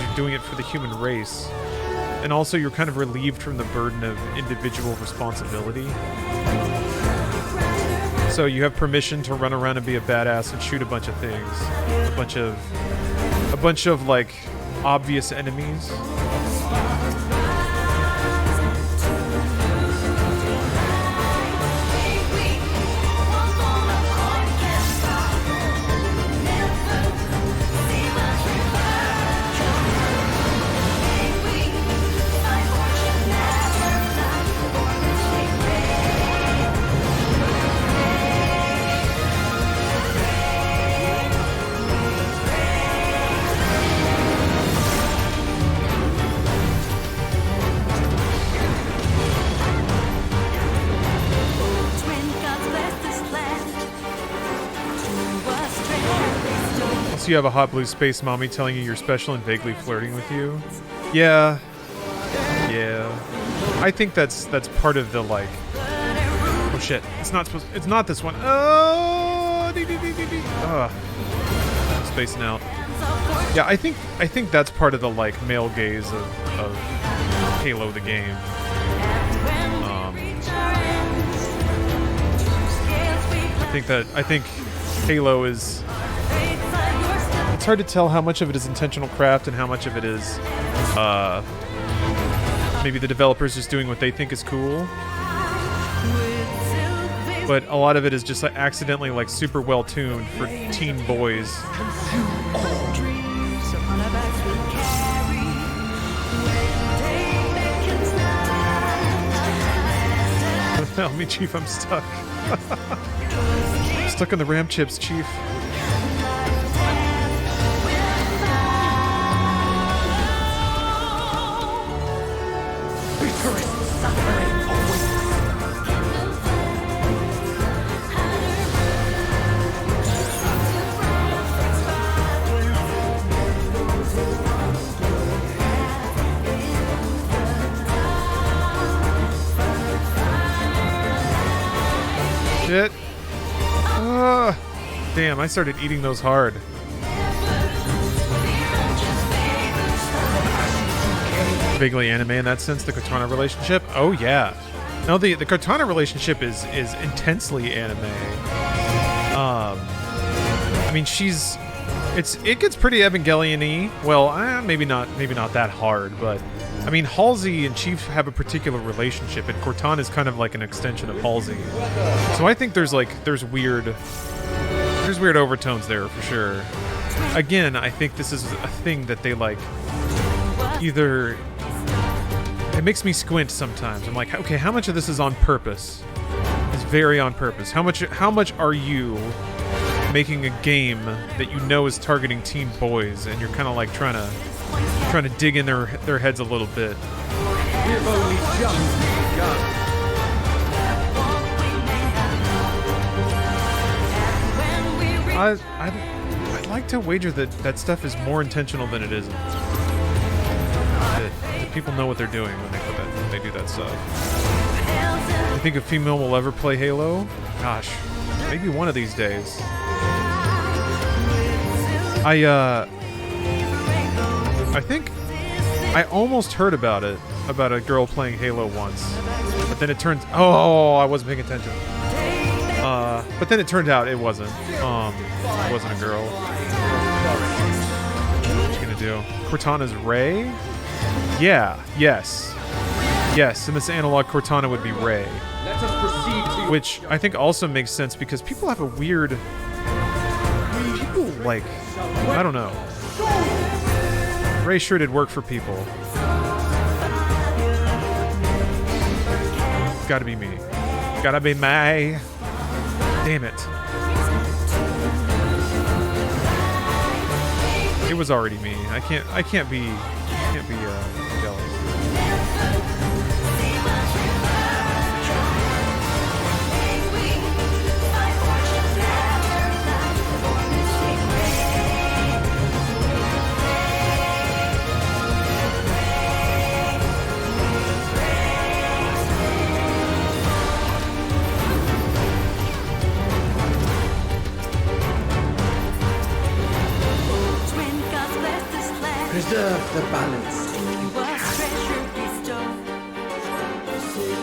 You're doing it for the human race. And also you're kind of relieved from the burden of individual responsibility. So you have permission to run around and be a badass and shoot a bunch of things. A bunch of like obvious enemies. You have a hot blue space mommy telling you you're special and vaguely flirting with you. Yeah. I think that's part of the like. Oh shit! It's not this one. Oh, I'm spacing out. Yeah, I think that's part of the like male gaze of Halo the game. I think Halo is. It's hard to tell how much of it is intentional craft and how much of it is maybe the developers just doing what they think is cool. But a lot of it is just like accidentally like super well tuned for teen boys. Help me, Chief, I'm stuck. I'm stuck on the RAM chips, Chief. Shit. Damn, I started eating those hard. Vaguely anime in that sense, the Cortana relationship. Oh yeah. No, the Cortana relationship is intensely anime. I mean, it gets pretty Evangelion-y. Well, maybe not that hard, but I mean, Halsey and Chief have a particular relationship, and Cortana is kind of like an extension of Halsey. So I think there's weird overtones there for sure. Again, I think this is a thing that they like. Either it makes me squint sometimes. I'm like, okay, how much of this is on purpose? It's very on purpose. How much are you making a game that you know is targeting teen boys, and you're kind of like trying to dig in their heads a little bit? We've only just begun. I'd like to wager that stuff is more intentional than it isn't. That people know what they're doing when they do that stuff. You think a female will ever play Halo? Gosh, maybe one of these days. I think I almost heard about a girl playing Halo once, but then it turns. Oh, I wasn't paying attention. But then it turned out it wasn't. It wasn't a girl. What you gonna do? Cortana's Rey? Yeah. Yes. In this analog, Cortana would be Rey. Let us proceed to Which I think also makes sense because people have a weird. People like. I don't know. Rey sure did work for people. Gotta be me. Gotta be me. Damn it. It was already me. I can't be jealous. Preserve the balance.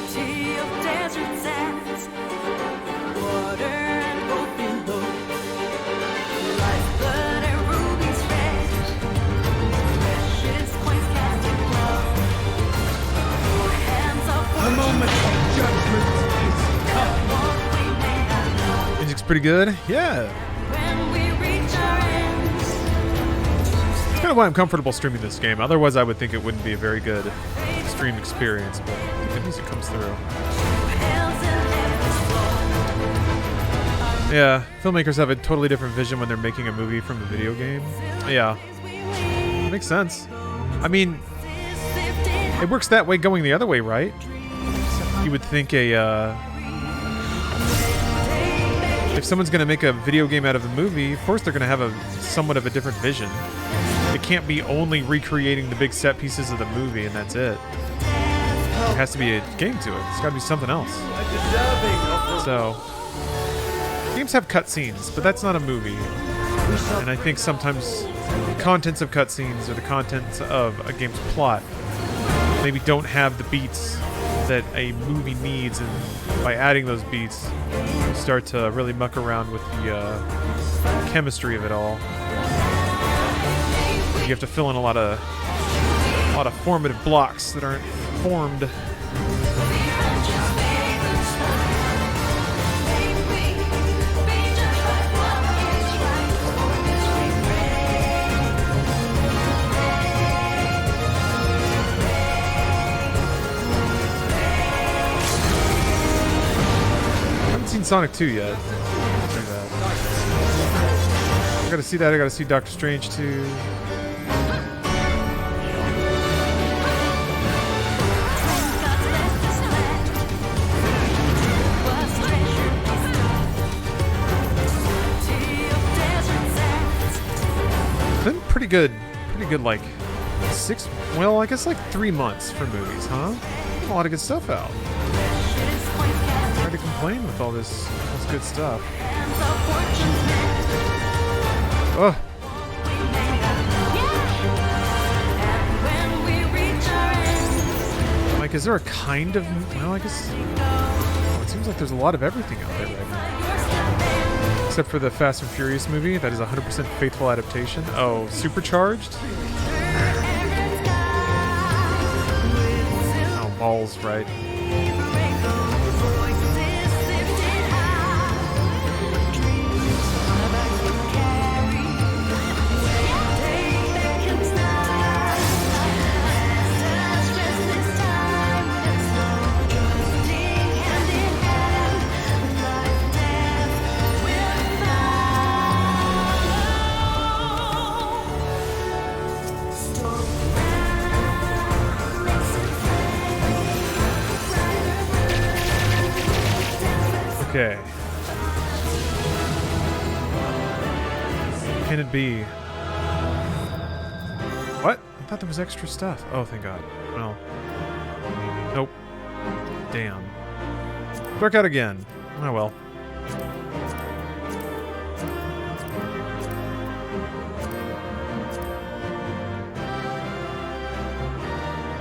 City of desert sands, water and gold below, lifeblood and rubies red, precious coins cast in glow. Your hands are The moment of judgment is come. what we may not know Music's pretty good. Yeah. when we reach our ends. That's kind of why I'm comfortable streaming this game. Otherwise, I would think it wouldn't be a very good stream experience, but the music comes through. Hells and heavens flow. Yeah, filmmakers have a totally different vision when they're making a movie from a video game. Yeah, it makes sense. I mean, it works that way going the other way, right? You would think if someone's going to make a video game out of a movie, of course they're going to have a somewhat of a different vision. It can't be only recreating the big set pieces of the movie and that's it. There has to be a game to it. It's got to be something else. So, games have cutscenes, but that's not a movie. And I think sometimes the contents of cutscenes or the contents of a game's plot maybe don't have the beats that a movie needs, and by adding those beats, you start to really muck around with the chemistry of it all. You have to fill in a lot of formative blocks that aren't formed. I haven't seen Sonic 2 yet. I gotta see that. I gotta see Doctor Strange 2. Been pretty good like 6, well, I guess like 3 months for movies, huh? A lot of good stuff out. Hard to complain with all this good stuff. Oh, like, is there a kind of, well, I guess, it seems like there's a lot of everything out there right now. Except for the Fast and Furious movie, that is 100% faithful adaptation. Oh, Supercharged? Oh, balls, right. Okay. Can it be? What? I thought there was extra stuff. Oh, thank God. Well. Nope. Damn. Dark out again. Oh well.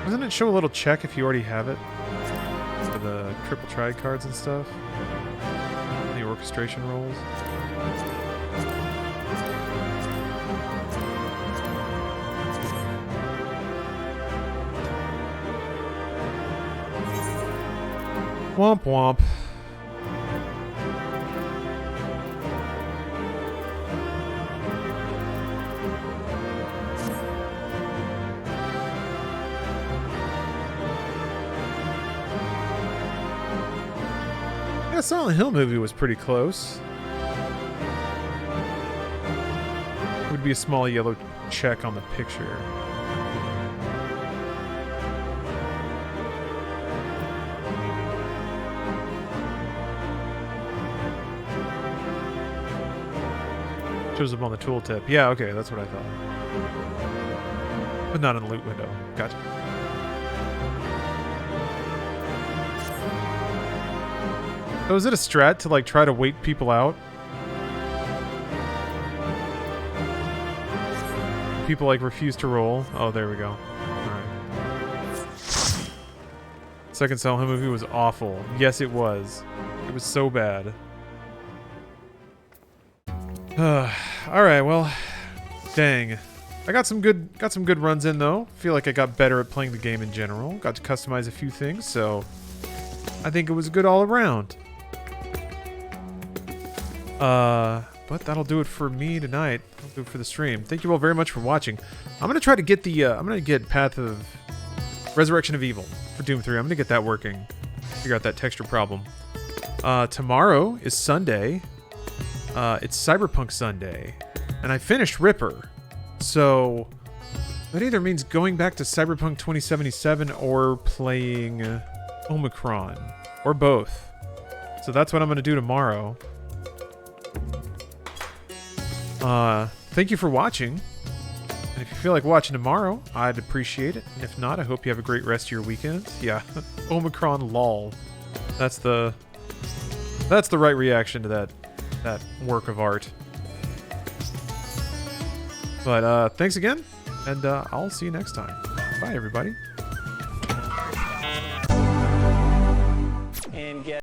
Doesn't it show a little check if you already have it? For the triple triad cards and stuff? The orchestration rolls? Womp womp. Yeah, Silent Hill movie was pretty close. Would be a small yellow check on the picture. Shows up on the tooltip. Yeah, okay, that's what I thought. But not in the loot window. Gotcha. So is it a strat to like try to wait people out? People like refuse to roll. Oh, there we go. Alright. Second Silent Hill movie was awful. Yes, it was. It was so bad. Alright, well, dang. I got some good runs in though. Feel like I got better at playing the game in general. Got to customize a few things, so I think it was good all around. But that'll do it for me tonight. That'll do it for the stream. Thank you all very much for watching. I'm gonna try to get the I'm gonna get Path of Resurrection of Evil for Doom 3. I'm gonna get that working. Figure out that texture problem. Tomorrow is Sunday. It's Cyberpunk Sunday, and I finished Ripper, so that either means going back to Cyberpunk 2077 or playing Omicron, or both. So that's what I'm gonna do tomorrow. Thank you for watching, and if you feel like watching tomorrow, I'd appreciate it, and if not, I hope you have a great rest of your weekend. Yeah, Omicron lol. That's the right reaction to that work of art. But thanks again, and I'll see you next time. Bye, everybody.